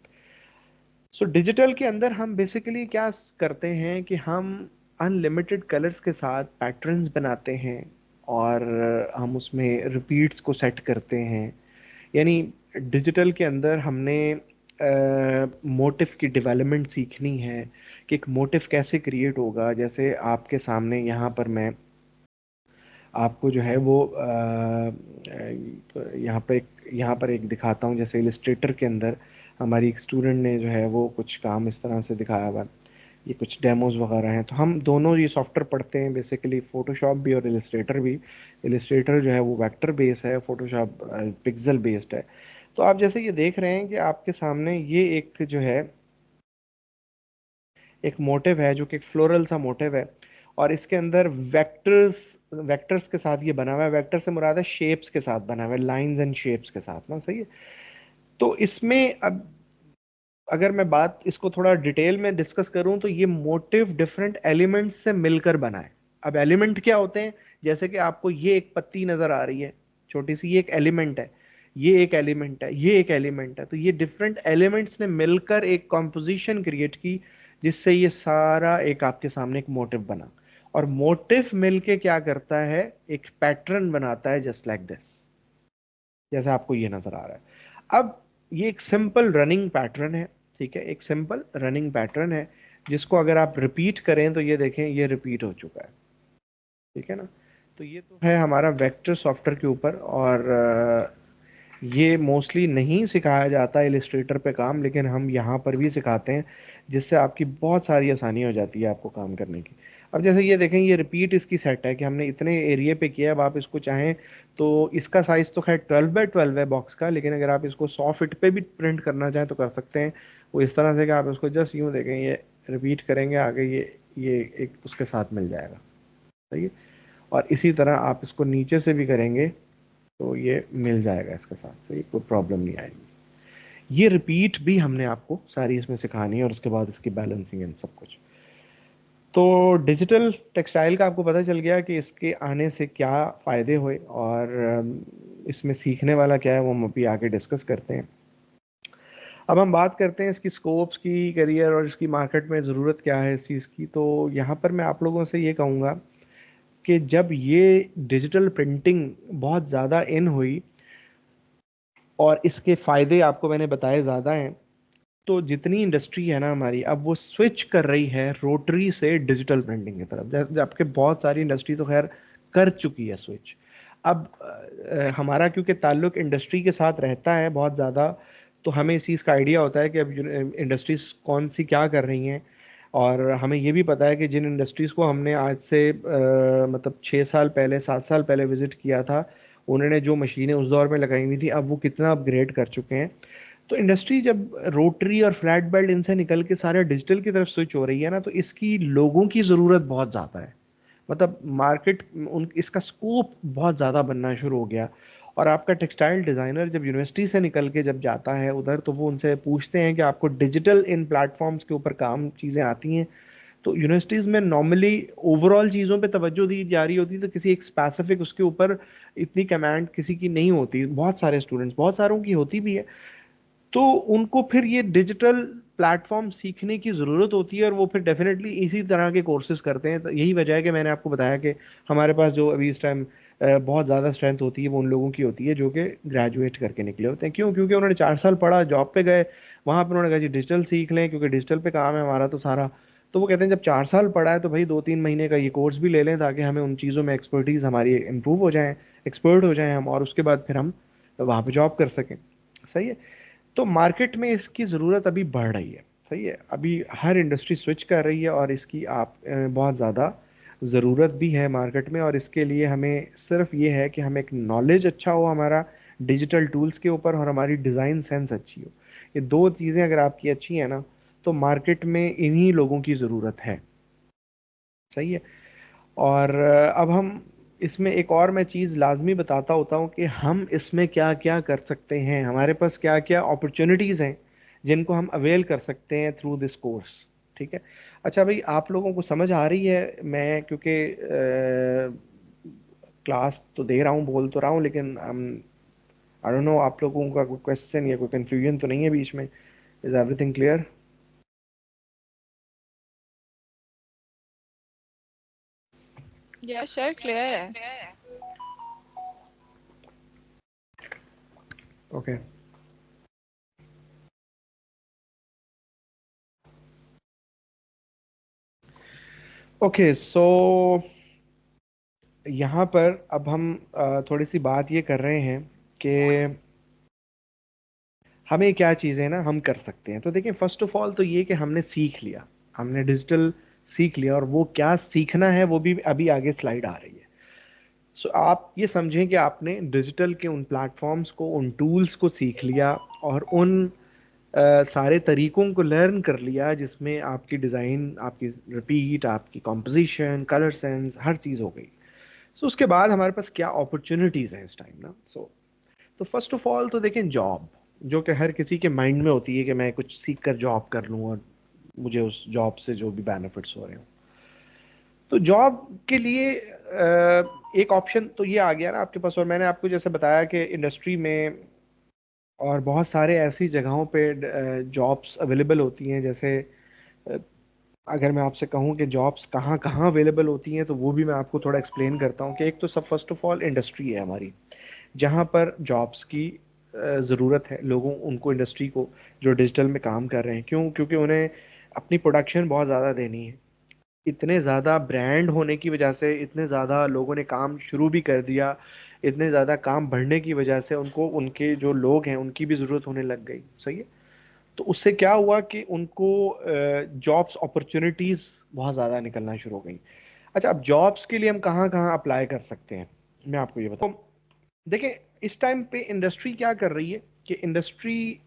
सो डिजिटल के अंदर हम बेसिकली क्या करते हैं कि हम अनलिमिटेड कलर्स के साथ पैटर्न्स बनाते हैं, और हम उसमें रिपीट्स को सेट करते हैं। यानी डिजिटल के अंदर हमने मोटिव की डेवलपमेंट सीखनी है कि एक मोटिव कैसे क्रिएट होगा। जैसे आपके सामने यहाँ पर मैं आपको जो है वो यहाँ पर एक दिखाता हूँ। जैसे इलिस्ट्रेटर के अंदर हमारी एक स्टूडेंट ने जो है वो कुछ काम इस तरह से दिखाया हुआ है। ये कुछ डेमोज वगैरह हैं, तो हम दोनों ये सॉफ्टवेयर पढ़ते हैं बेसिकली, फोटोशॉप भी और इलिस्ट्रेटर भी। इलिस्ट्रेटर जो है वो वेक्टर बेस्ड है, फोटोशॉप पिक्सल बेस्ड है। तो आप जैसे ये देख रहे हैं कि आपके सामने ये एक जो है एक मोटिव है, जो कि एक फ्लोरल सा मोटिव है, और इसके अंदर वेक्टर्स वेक्टर्स के साथ ये बना हुआ है। वेक्टर से मुराद है शेप्स के साथ बना हुआ है, लाइंस एंड शेप्स के साथ ना, सही है। तो इसमें अब अगर मैं बात इसको थोड़ा डिटेल में डिस्कस करूं, तो ये मोटिव डिफरेंट एलिमेंट्स से मिलकर बना है। अब एलिमेंट क्या होते हैं, जैसे कि आपको ये एक पत्ती नजर आ रही है छोटी सी, ये एक एलिमेंट है, ये एक एलिमेंट है, ये एक एलिमेंट है। तो ये डिफरेंट एलिमेंट्स ने मिलकर एक कॉम्पोजिशन क्रिएट की, जिससे ये सारा एक आपके सामने एक मोटिव बना। और मोटिव मिलके क्या करता है, एक पैटर्न बनाता है, जस्ट लाइक दिस, जैसा आपको ये नजर आ रहा है। अब ये एक सिंपल रनिंग पैटर्न है, ठीक है, एक सिंपल रनिंग पैटर्न है, जिसको अगर आप रिपीट करें तो ये देखें ये रिपीट हो चुका है, ठीक है ना। तो ये तो है हमारा वेक्टर सॉफ्टवेयर के ऊपर, और ये मोस्टली नहीं सिखाया जाता इलिस्ट्रेटर पे काम, लेकिन हम यहाँ पर भी सिखाते हैं, जिससे आपकी बहुत सारी आसानी हो जाती है आपको काम करने की। अब जैसे ये देखें, ये रिपीट इसकी सेट है कि हमने इतने एरिया पे किया। अब आप इसको चाहें तो इसका साइज़ तो खैर 12 बाय 12 है बॉक्स का, लेकिन अगर आप इसको 100 फीट पे भी प्रिंट करना चाहें तो कर सकते हैं। वो इस तरह से कि आप इसको जस्ट यूँ देखें, ये रिपीट करेंगे आगे, ये एक उसके साथ मिल जाएगा, सही है। और इसी तरह आप इसको नीचे से भी करेंगे तो ये मिल जाएगा इसके साथ, सही, कोई प्रॉब्लम नहीं आएगी। ये रिपीट भी हमने आपको सारी इसमें सिखानी है, और उसके बाद इसकी बैलेंसिंग एंड सब कुछ। तो डिजिटल टेक्सटाइल का आपको पता चल गया कि इसके आने से क्या फ़ायदे हुए, और इसमें सीखने वाला क्या है वो हम अभी आगे डिस्कस करते हैं। अब हम बात करते हैं इसकी स्कोप्स की, करियर, और इसकी मार्केट में ज़रूरत क्या है इस चीज़ की। तो यहाँ पर मैं आप लोगों से ये कहूँगा कि जब ये डिजिटल प्रिंटिंग बहुत ज़्यादा इन हुई और इसके फ़ायदे आपको मैंने बताए ज़्यादा हैं, तो जितनी इंडस्ट्री है ना हमारी, अब वो स्विच कर रही है रोटरी से डिजिटल प्रिंटिंग की तरफ। जबकि बहुत सारी इंडस्ट्री तो खैर कर चुकी है स्विच। अब हमारा क्योंकि ताल्लुक इंडस्ट्री के साथ रहता है बहुत ज़्यादा, तो हमें इस चीज़ का आइडिया होता है कि अब इंडस्ट्रीज कौन सी क्या कर रही हैं। और हमें ये भी पता है कि जिन इंडस्ट्रीज़ को हमने आज से मतलब 6 साल पहले 7 साल पहले विज़िट किया था, उन्होंने जो मशीनें उस दौर में लगाई हुई थी, अब वो कितना अपग्रेड कर चुके हैं। तो इंडस्ट्री जब रोटरी और फ्लैट बेल्ट इनसे निकल के सारे डिजिटल की तरफ स्विच हो रही है ना, तो इसकी लोगों की ज़रूरत बहुत ज़्यादा है। मतलब मार्केट उन इसका स्कोप बहुत ज़्यादा बनना शुरू हो गया। और आपका टेक्सटाइल डिज़ाइनर जब यूनिवर्सिटी से निकल के जब जाता है उधर, तो वो उनसे पूछते हैं कि आपको डिजिटल इन प्लेटफॉर्म्स के ऊपर काम चीज़ें आती हैं। तो यूनिवर्सिटीज़ में नॉर्मली ओवरऑल चीज़ों पे तवज्जो दी जा रही होती है, तो किसी एक स्पेसिफिक उसके ऊपर इतनी कमांड किसी की नहीं होती। बहुत सारे स्टूडेंट्स, बहुत सारों की होती भी है, तो उनको फिर ये डिजिटल प्लेटफॉर्म सीखने की ज़रूरत होती है, और वो फिर डेफिनेटली इसी तरह के कोर्सेज करते हैं। तो यही वजह है कि मैंने आपको बताया कि हमारे पास जो अभी इस टाइम बहुत ज़्यादा स्ट्रेंथ होती है वो उन लोगों की होती है जो कि ग्रेजुएट करके निकले होते हैं। क्यों? क्योंकि उन्होंने 4 साल पढ़ा, जॉब पे गए, वहाँ पर उन्होंने कहा जी डिजिटल सीख लें क्योंकि डिजिटल पे काम है हमारा तो सारा। तो वो कहते हैं जब 4 साल पढ़ा है तो भाई 2-3 महीने का ये कोर्स भी ले लें, ताकि हमें उन चीज़ों में एक्सपर्टीज़ हमारी इम्प्रूव हो जाए, एक्सपर्ट हो जाए हम, और उसके बाद फिर हम वहाँ पे जॉब कर सकें। सही है। तो मार्केट में इसकी ज़रूरत अभी बढ़ रही है। सही है, अभी हर इंडस्ट्री स्विच कर रही है और इसकी आप बहुत ज़्यादा ज़रूरत भी है मार्केट में। और इसके लिए हमें सिर्फ ये है कि हमें एक नॉलेज अच्छा हो हमारा डिजिटल टूल्स के ऊपर, और हमारी डिज़ाइन सेंस अच्छी हो। ये दो चीज़ें अगर आपकी अच्छी हैं ना, तो मार्केट में इन्हीं लोगों की ज़रूरत है। सही है। और अब हम इसमें एक और मैं चीज़ लाजमी बताता होता हूँ कि हम इसमें क्या क्या कर सकते हैं, हमारे पास क्या क्या अपॉर्चुनिटीज़ हैं जिनको हम अवेल कर सकते हैं थ्रू दिस कोर्स। ठीक है। अच्छा भाई, आप लोगों को समझ आ रही है? मैं क्योंकि क्लास तो दे रहा हूँ, बोल तो रहा हूँ, लेकिन आई डोंट नो आप लोगों का कोई क्वेश्चन या कोई कंफ्यूजन तो नहीं है बीच में? Is everything clear?
Yes sir, clear है।
ओके। ओके, सो यहाँ पर अब हम थोड़ी सी बात ये कर रहे हैं कि हमें क्या चीज़ें ना हम कर सकते हैं। तो देखिए, फर्स्ट ऑफ ऑल तो ये कि हमने सीख लिया, हमने डिजिटल सीख लिया, और वो क्या सीखना है वो भी अभी आगे स्लाइड आ रही है। सो आप ये समझें कि आपने डिजिटल के उन प्लेटफॉर्म्स को, उन टूल्स को सीख लिया, और उन सारे तरीकों को लर्न कर लिया जिसमें आपकी डिज़ाइन, आपकी रिपीट, आपकी कॉम्पोजिशन, कलर सेंस, हर चीज़ हो गई। सो उसके बाद हमारे पास क्या अपॉर्चुनिटीज़ हैं इस टाइम ना। तो फर्स्ट ऑफ ऑल तो देखें, जॉब जो कि हर किसी के माइंड में होती है कि मैं कुछ सीख कर जॉब कर लूँ और मुझे उस जॉब से जो भी बेनिफिट्स हो रहे हो। तो जॉब के लिए एक ऑप्शन तो ये आ गया ना आपके पास। और मैंने आपको जैसे बताया कि इंडस्ट्री में और बहुत सारे ऐसी जगहों पे जॉब्स अवेलेबल होती हैं। जैसे अ, अगर मैं आपसे कहूँ कि जॉब्स कहाँ कहाँ अवेलेबल होती हैं, तो वो भी मैं आपको थोड़ा एक्सप्लेन करता हूँ कि एक तो सब फर्स्ट ऑफ ऑल इंडस्ट्री है हमारी, जहाँ पर जॉब्स की ज़रूरत है लोगों, उनको, इंडस्ट्री को, जो डिजिटल में काम कर रहे हैं। क्यों? क्योंकि उन्हें अपनी प्रोडक्शन बहुत ज़्यादा देनी है। इतने ज़्यादा ब्रांड होने की वजह से इतने ज़्यादा लोगों ने काम शुरू भी कर दिया, इतने ज़्यादा काम बढ़ने की वजह से उनको, उनके जो लोग हैं उनकी भी ज़रूरत होने लग गई। सही है। तो उससे क्या हुआ कि उनको जॉब्स अपॉर्चुनिटीज़ बहुत ज़्यादा निकलना शुरू हो गई। अच्छा, अब जॉब्स के लिए हम कहाँ कहाँ अप्लाई कर सकते हैं, मैं आपको ये बताऊँ। देखिए, इस टाइम पे इंडस्ट्री क्या कर रही है कि इंडस्ट्री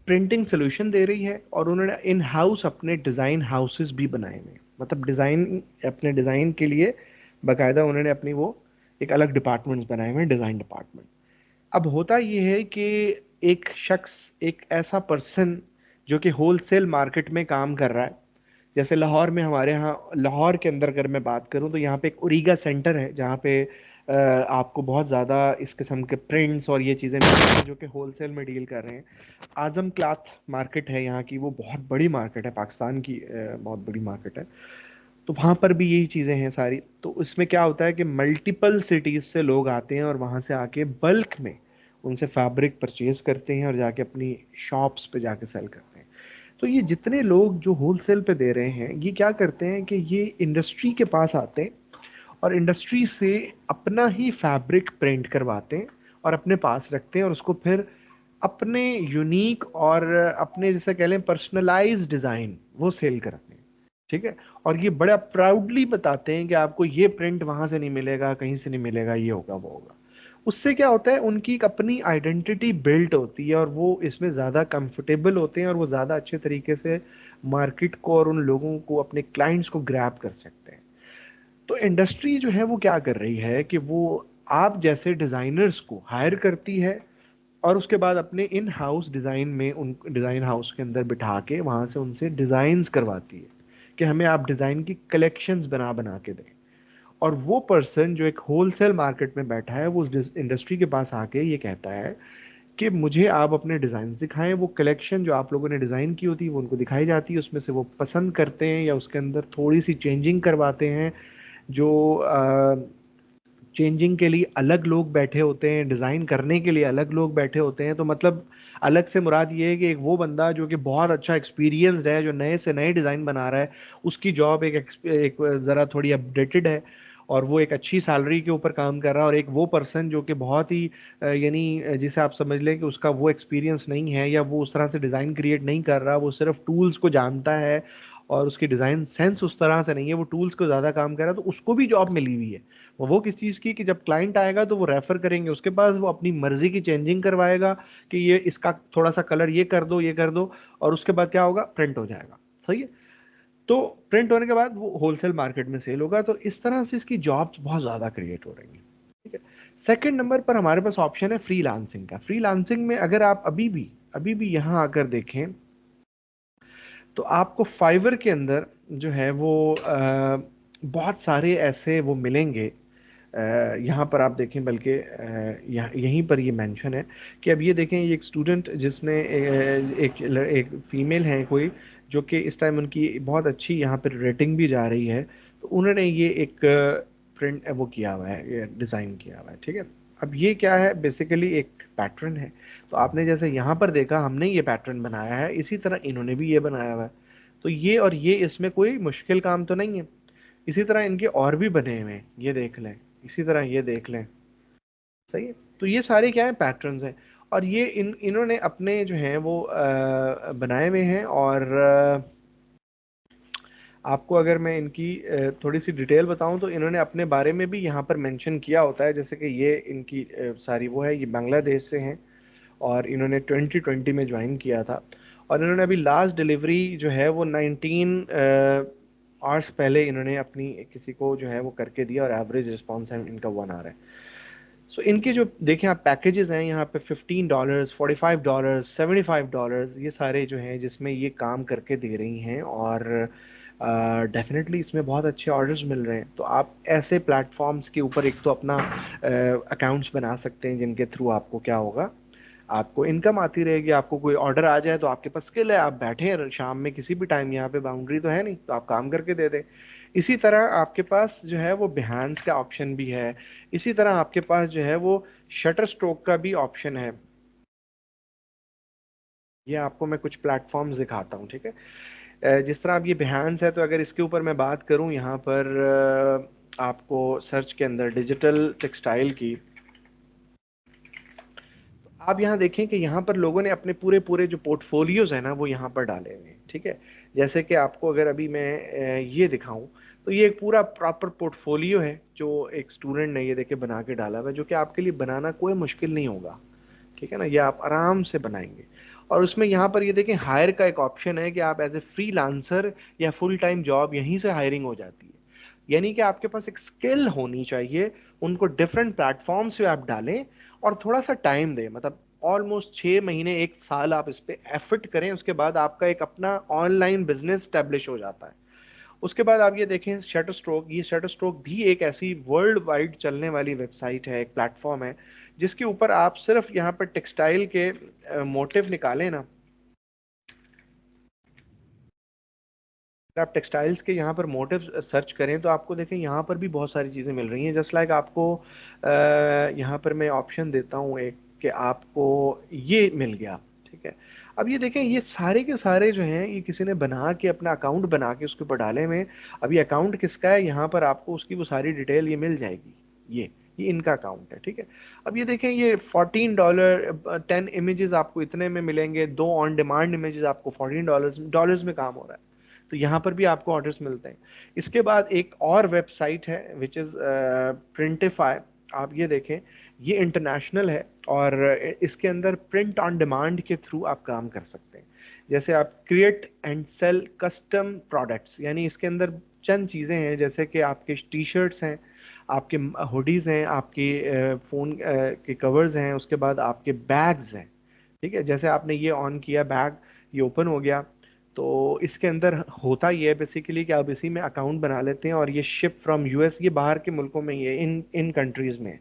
प्रिंटिंग सोल्यूशन दे रही है, और उन्होंने इन हाउस अपने डिज़ाइन हाउसेस भी बनाए हुए हैं। मतलब डिज़ाइन, अपने डिज़ाइन के लिए बाकायदा उन्होंने अपनी वो एक अलग डिपार्टमेंट्स बनाए हुए हैं, डिज़ाइन डिपार्टमेंट। अब होता ये है कि एक शख्स, एक ऐसा पर्सन जो कि होलसेल मार्केट में काम कर रहा है, जैसे लाहौर में, हमारे यहाँ लाहौर के अंदर अगर मैं बात करूँ, तो यहाँ पे एक ओरिगा सेंटर है जहाँ पे आपको बहुत ज़्यादा इस किस्म के प्रिंट्स और ये चीज़ें मिलती हैं जो कि होलसेल में डील कर रहे हैं। आज़म क्लॉथ मार्केट है यहाँ की, वो बहुत बड़ी मार्केट है, पाकिस्तान की बहुत बड़ी मार्केट है। तो वहाँ पर भी यही चीज़ें हैं सारी। तो इसमें क्या होता है कि मल्टीपल सिटीज़ से लोग आते हैं और वहाँ से आके बल्क में उनसे फैब्रिक परचेज करते हैं और जाके अपनी शॉप्स पे जाके सेल करते हैं। तो ये जितने लोग जो होलसेल पे दे रहे हैं, ये क्या करते हैं कि ये इंडस्ट्री के पास आते हैं और इंडस्ट्री से अपना ही फैब्रिक प्रिंट करवाते हैं और अपने पास रखते हैं, और उसको फिर अपने यूनिक और अपने, जैसे कह लें, पर्सनलाइज डिज़ाइन वो सेल करते हैं। ठीक है। और ये बड़ा प्राउडली बताते हैं कि आपको ये प्रिंट वहां से नहीं मिलेगा, कहीं से नहीं मिलेगा, ये होगा, वो होगा। उससे क्या होता है, उनकी एक अपनी आइडेंटिटी बिल्ट होती है और वो इसमें ज़्यादा कंफर्टेबल होते हैं और वो ज़्यादा अच्छे तरीके से मार्केट को और उन लोगों को, अपने क्लाइंट्स को ग्रैब कर सकते हैं। तो इंडस्ट्री जो है वो क्या कर रही है कि वो आप जैसे डिज़ाइनर्स को हायर करती है और उसके बाद अपने इन हाउस डिज़ाइन में, उन डिज़ाइन हाउस के अंदर बिठा के वहाँ से उनसे डिज़ाइंस करवाती है कि हमें आप डिज़ाइन की कलेक्शंस बना बना के दें। और वो पर्सन जो एक होलसेल मार्केट में बैठा है, वो उस इंडस्ट्री के पास आके ये कहता है कि मुझे आप अपने डिज़ाइन दिखाएं। वो कलेक्शन जो आप लोगों ने डिज़ाइन की होती है वो उनको दिखाई जाती है, उसमें से वो पसंद करते हैं या उसके अंदर थोड़ी सी चेंजिंग करवाते हैं। जो चेंजिंग के लिए अलग लोग बैठे होते हैं, डिज़ाइन करने के लिए अलग लोग बैठे होते हैं। तो मतलब अलग से मुराद ये है कि एक वो बंदा जो कि बहुत अच्छा एक्सपीरियंस्ड है, जो नए से नए डिज़ाइन बना रहा है, उसकी जॉब एक ज़रा थोड़ी अपडेटेड है। और वो एक अच्छी सैलरी के ऊपर काम कर रहा है, और एक वो पर्सन जो कि बहुत ही यानी जिसे आप समझ लें कि उसका वो एक्सपीरियंस नहीं है, या वो उस तरह से डिज़ाइन क्रिएट नहीं कर रहा, वो सिर्फ टूल्स को जानता है और उसकी डिज़ाइन सेंस उस तरह से नहीं है, वो टूल्स को ज़्यादा काम कर रहा है, तो उसको भी जॉब मिली हुई है। वो किस चीज़ की, कि जब क्लाइंट आएगा तो वो रेफ़र करेंगे उसके पास, वो अपनी मर्ज़ी की चेंजिंग करवाएगा कि ये इसका थोड़ा सा कलर ये कर दो, ये कर दो, और उसके बाद क्या होगा, प्रिंट हो जाएगा। सही है। तो प्रिंट होने के बाद वो होलसेल मार्केट में सेल होगा। तो इस तरह से इसकी जॉब्स बहुत ज़्यादा क्रिएट हो रही हैं। ठीक है। सेकंड नंबर पर हमारे पास ऑप्शन है फ्रीलांसिंग का। फ्रीलांसिंग में अगर आप अभी भी यहाँ आकर देखें तो आपको फाइवर के अंदर जो है वो बहुत सारे ऐसे वो मिलेंगे। यहाँ पर आप देखें, बल्कि यहीं पर ये मेंशन है कि अब ये देखें, ये एक स्टूडेंट जिसने एक फीमेल है कोई, जो कि इस टाइम उनकी बहुत अच्छी यहाँ पर रेटिंग भी जा रही है, तो उन्होंने ये एक प्रिंट वो किया हुआ है, ये डिज़ाइन किया हुआ है। ठीक है। अब ये क्या है, बेसिकली एक पैटर्न है। तो आपने जैसे यहाँ पर देखा हमने ये पैटर्न बनाया है, इसी तरह इन्होंने भी ये बनाया हुआ है। तो ये और ये, इसमें कोई मुश्किल काम तो नहीं है। इसी तरह इनके और भी बने हुए हैं, ये देख लें, इसी तरह ये देख लें। सही है। तो ये सारे क्या है, पैटर्न्स हैं, और ये इन्होंने अपने जो हैं वो बनाए हुए हैं। और आपको अगर मैं इनकी थोड़ी सी डिटेल बताऊं तो इन्होंने अपने बारे में भी यहाँ पर मेंशन किया होता है, जैसे कि ये इनकी सारी वो है, ये बांग्लादेश से हैं और इन्होंने 2020 में ज्वाइन किया था, और इन्होंने अभी लास्ट डिलीवरी जो है वो 19 आवर्स पहले इन्होंने अपनी किसी को जो है वो करके दिया, और एवरेज रिस्पॉन्स टाइम इनका 1 आवर है। सो इनके जो देखें आप पैकेजेस हैं यहाँ पे, $15, $45, $75, ये सारे जो हैं जिसमें ये काम करके दे रही हैं, और डेफिनेटली इसमें बहुत अच्छे ऑर्डर्स मिल रहे हैं। तो आप ऐसे प्लेटफॉर्म्स के ऊपर एक तो अपना अकाउंट्स बना सकते हैं, जिनके थ्रू आपको क्या होगा, आपको इनकम आती रहेगी। आपको कोई ऑर्डर आ जाए तो आपके पास स्किल है, आप बैठे शाम में किसी भी टाइम, यहाँ पे बाउंड्री तो है नहीं, तो आप काम करके दे दें। इसी तरह आपके पास जो है वो बिहान्स का ऑप्शन भी है। इसी तरह आपके पास जो है वो शटर स्ट्रोक का भी ऑप्शन है। ये आपको मैं कुछ प्लेटफॉर्म्स दिखाता हूँ। ठीक है। जिस तरह अब ये बिहान्स है, तो अगर इसके ऊपर मैं बात करूँ यहाँ पर आपको सर्च के अंदर डिजिटल टेक्सटाइल की, आप यहाँ देखें कि यहाँ पर लोगों ने अपने पूरे पूरे जो पोर्टफोलियोज है ना वो यहाँ पर डाले हुए हैं। ठीक है। जैसे कि आपको अगर अभी मैं ये दिखाऊं, तो ये एक पूरा प्रॉपर पोर्टफोलियो है जो एक स्टूडेंट ने ये देखे बना के डाला हुआ है, जो कि आपके लिए बनाना कोई मुश्किल नहीं होगा। ठीक है ना, ये आप आराम से बनाएंगे। और उसमें यहाँ पर ये देखें, हायर का एक ऑप्शन है कि आप एज ए फ्रीलांसर या फुल टाइम जॉब यहीं से हायरिंग हो जाती है। यानी कि आपके पास एक स्किल होनी चाहिए, उनको डिफरेंट प्लेटफॉर्म्स पे आप डालें और थोड़ा सा टाइम दें, मतलब ऑलमोस्ट 6 महीने 1 साल आप इस पे एफर्ट करें, उसके बाद आपका एक अपना ऑनलाइन बिजनेस स्टैब्लिश हो जाता है। उसके बाद आप ये देखें शटर स्ट्रोक, ये शटर स्ट्रोक भी एक ऐसी वर्ल्ड वाइड चलने वाली वेबसाइट है, एक प्लेटफॉर्म है, जिसके ऊपर आप सिर्फ यहाँ पर टेक्सटाइल के मोटिव निकालें ना, अगर आप टेक्सटाइल्स के यहाँ पर मोटिव सर्च करें तो आपको देखें यहाँ पर भी बहुत सारी चीज़ें मिल रही हैं। जस्ट लाइक आपको यहाँ पर मैं ऑप्शन देता हूँ एक, कि आपको ये मिल गया। ठीक है। अब ये देखें, ये सारे के सारे जो हैं ये किसी ने बना के अपना अकाउंट बना के उसके ऊपर डाले में। अब ये अकाउंट किसका है, यहाँ पर आपको उसकी वो सारी डिटेल ये मिल जाएगी। ये इनका अकाउंट है। ठीक है। अब ये देखें, ये $14, 10 इमेजेस आपको इतने में मिलेंगे, 2 ऑन डिमांड इमेजेस आपको $14 में काम हो रहा है। तो यहाँ पर भी आपको ऑर्डर्स मिलते हैं। इसके बाद एक और वेबसाइट है विच इज़ प्रिंटिफाई। आप ये देखें, ये इंटरनेशनल है, और इसके अंदर प्रिंट ऑन डिमांड के थ्रू आप काम कर सकते हैं। जैसे आप create and sell custom products, यानी इसके अंदर चंद चीज़ें हैं, जैसे कि आपके टी शर्ट्स हैं, आपके हुडीज़ हैं, आपके फ़ोन के कवर्स हैं, उसके बाद आपके बैग्स हैं। ठीक है। जैसे आपने ये ऑन किया बैग, ये ओपन हो गया, तो इसके अंदर होता ये है बेसिकली कि आप इसी में अकाउंट बना लेते हैं, और ये शिप फ्रॉम यूएस, ये बाहर के मुल्कों में, ये इन इन कंट्रीज़ में।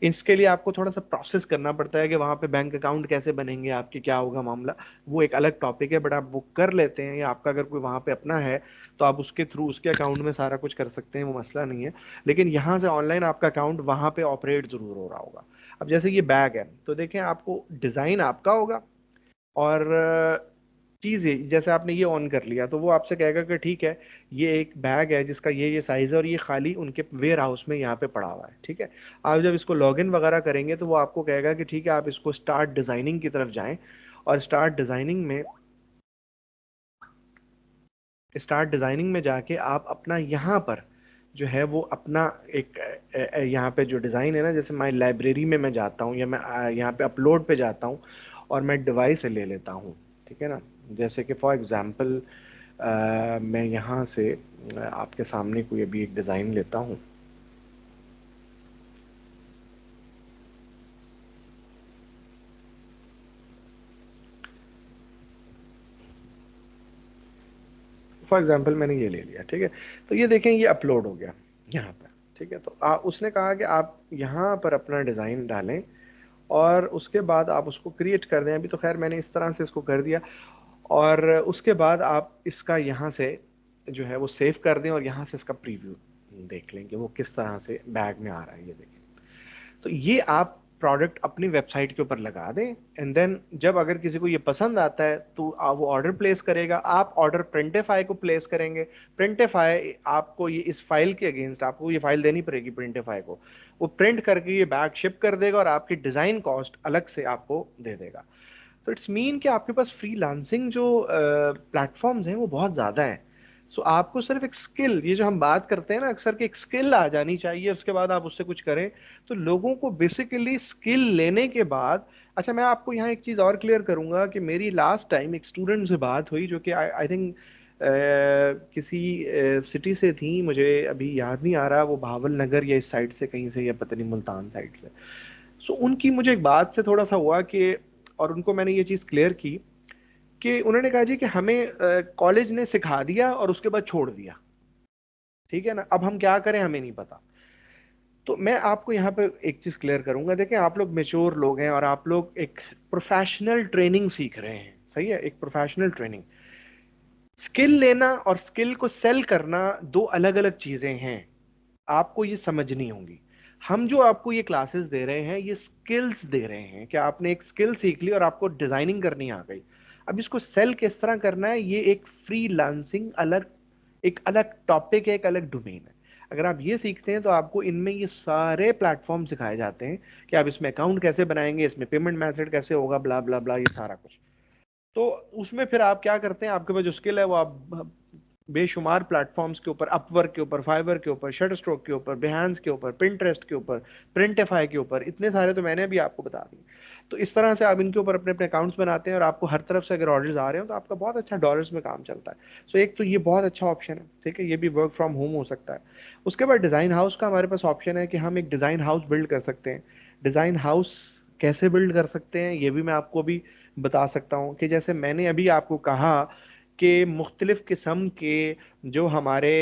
इसके लिए आपको थोड़ा सा प्रोसेस करना पड़ता है कि वहाँ पे बैंक अकाउंट कैसे बनेंगे आपके, क्या होगा मामला, वो एक अलग टॉपिक है, बट आप वो कर लेते हैं, या आपका अगर कोई वहाँ पे अपना है तो आप उसके थ्रू उसके अकाउंट में सारा कुछ कर सकते हैं, वो मसला नहीं है। लेकिन यहाँ से ऑनलाइन आपका अकाउंट वहाँ पे ऑपरेट ज़रूर हो रहा होगा। अब जैसे ये बैग है, तो देखें आपको डिज़ाइन आपका होगा, और चीज़ है, जैसे आपने ये ऑन कर लिया तो वो आपसे कहेगा कि ठीक है, ये एक बैग है जिसका ये साइज़ है और ये खाली उनके वेयर हाउस में यहाँ पे पड़ा हुआ है, ठीक है। आप जब इसको लॉगिन वगैरह करेंगे तो वो आपको कहेगा कि ठीक है, आप इसको स्टार्ट डिज़ाइनिंग की तरफ जाएं, और स्टार्ट डिज़ाइनिंग में जाके आप अपना यहाँ पर जो है वो अपना एक यहाँ पे जो डिज़ाइन है ना, जैसे माई लाइब्रेरी में मैं जाता हूँ, या मैं यहाँ पे अपलोड पे जाता हूँ और मैं डिवाइस से ले लेता हूँ, ठीक है ना। जैसे कि फॉर एग्ज़ाम्पल मैं यहाँ से आपके सामने कोई अभी एक डिज़ाइन लेता हूँ। फॉर एग्ज़ाम्पल मैंने ये ले लिया, ठीक है। तो ये देखें, ये अपलोड हो गया यहाँ पर, ठीक है। तो उसने कहा कि आप यहाँ पर अपना डिज़ाइन डालें और उसके बाद आप उसको क्रिएट कर दें। अभी तो खैर मैंने इस तरह से इसको कर दिया, और उसके बाद आप इसका यहाँ से जो है वो सेव कर दें और यहाँ से इसका प्रीव्यू देख लेंगे वो किस तरह से बैग में आ रहा है, ये देखें। तो ये आप प्रोडक्ट अपनी वेबसाइट के ऊपर लगा दें, एंड देन जब अगर किसी को ये पसंद आता है तो आप वो ऑर्डर प्लेस करेगा। आप ऑर्डर प्रिंटिफाई को प्लेस करेंगे। प्रिंटिफाई आपको ये इस फाइल के अगेंस्ट आपको ये फाइल देनी पड़ेगी प्रिंटिफाई को, वो प्रिंट करके ये बैग शिप कर देगा और आपकी डिज़ाइन कॉस्ट अलग से आपको दे देगा। तो इट्स मीन कि आपके पास फ्रीलांसिंग जो प्लेटफॉर्म्स हैं वो बहुत ज़्यादा हैं। सो आपको सिर्फ एक स्किल, ये जो हम बात करते हैं ना अक्सर, कि एक स्किल आ जानी चाहिए, उसके बाद आप उससे कुछ करें। तो लोगों को बेसिकली स्किल लेने के बाद, अच्छा मैं आपको यहाँ एक चीज़ और क्लियर करूंगा कि मेरी लास्ट टाइम एक स्टूडेंट से बात हुई जो कि आई थिंक किसी सिटी से थी, मुझे अभी याद नहीं आ रहा, वो भावल नगर या इस साइड से कहीं से, या पता नहीं मुल्तान साइड से। सो उनकी मुझे एक बात से थोड़ा सा हुआ कि, और उनको मैंने ये चीज़ क्लियर की कि उन्होंने कहा जी कि हमें कॉलेज ने सिखा दिया और उसके बाद छोड़ दिया, ठीक है ना, अब हम क्या करें हमें नहीं पता। तो मैं आपको यहाँ पे एक चीज़ क्लियर करूंगा। देखें, आप लोग मेच्योर लोग हैं और आप लोग एक प्रोफेशनल ट्रेनिंग सीख रहे हैं, सही है, एक प्रोफेशनल ट्रेनिंग। स्किल लेना और स्किल को सेल करना दो अलग अलग चीज़ें हैं, आपको ये समझनी होंगी। हम जो आपको ये क्लासेस दे रहे हैं ये स्किल्स दे रहे हैं कि आपने एक स्किल सीख ली और आपको डिजाइनिंग करनी आ गई। अब इसको सेल किस तरह करना है, ये एक फ्रीलांसिंग अलग, एक अलग टॉपिक है, एक अलग डोमेन है। अगर आप ये सीखते हैं तो आपको इनमें ये सारे प्लेटफॉर्म सिखाए जाते हैं कि आप इसमें अकाउंट कैसे बनाएंगे, इसमें पेमेंट मेथड कैसे होगा, ब्ला ब्ला ब्ला, ये सारा कुछ। तो उसमें फिर आप क्या करते हैं, आपके पास जो स्किल है वो आप बेशुमार प्लेटफॉर्म्स के ऊपर, अपवर्क के ऊपर, फाइवर के ऊपर, शटरस्ट्रोक के ऊपर, बिहेंस के ऊपर, पिंटरेस्ट के ऊपर, प्रिंटिफाई के ऊपर, इतने सारे तो मैंने भी आपको बता दिए। तो इस तरह से आप इनके ऊपर अपने अपने अकाउंट्स बनाते हैं और आपको हर तरफ से अगर ऑर्डर्स आ रहे हो तो आपका बहुत अच्छा डॉलर्स में काम चलता है। सो एक तो ये बहुत अच्छा ऑप्शन है, ठीक है, ये भी वर्क फ्रॉम होम हो सकता है। उसके बाद डिज़ाइन हाउस का हमारे पास ऑप्शन है कि हम एक डिज़ाइन हाउस बिल्ड कर सकते हैं। डिज़ाइन हाउस कैसे बिल्ड कर सकते हैं ये भी मैं आपको अभी बता सकता हूँ, कि जैसे मैंने अभी आपको कहा कि मुख्तलिफ किस्म के जो हमारे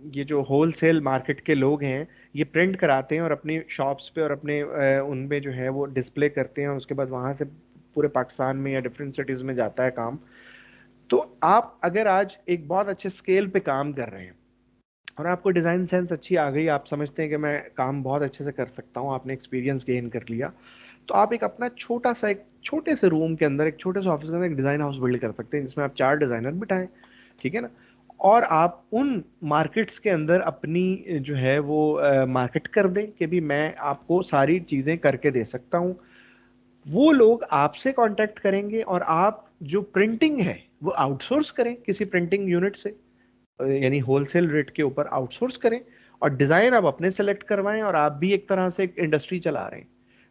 ये जो होल सेल मार्केट के लोग हैं, ये प्रिंट कराते हैं और अपनी शॉप्स पे और अपने उनमें जो है वो डिस्प्ले करते हैं, और उसके बाद वहाँ से पूरे पाकिस्तान में या डिफरेंट सिटीज़ में जाता है काम। तो आप अगर आज एक बहुत अच्छे स्केल पे काम कर रहे हैं और आपको डिज़ाइन सेंस अच्छी आ गई, आप समझते हैं कि मैं काम बहुत अच्छे से कर सकता हूँ, आपने एक्सपीरियंस गेन कर लिया, तो आप एक अपना छोटा सा, एक छोटे से रूम के अंदर, एक छोटे से ऑफिस के अंदर एक डिज़ाइन हाउस बिल्ड कर सकते हैं जिसमें आप 4 डिज़ाइनर बिठाएं, ठीक है ना। और आप उन मार्केट्स के अंदर अपनी जो है वो मार्केट कर दें कि भी मैं आपको सारी चीज़ें करके दे सकता हूँ। वो लोग आपसे कांटेक्ट करेंगे और आप जो प्रिंटिंग है वो आउटसोर्स करें किसी प्रिंटिंग यूनिट से, यानी होलसेल रेट के ऊपर आउटसोर्स करें, और डिज़ाइन आप अपने सेलेक्ट करवाएं और आप भी एक तरह से एक इंडस्ट्री चला रहे हैं।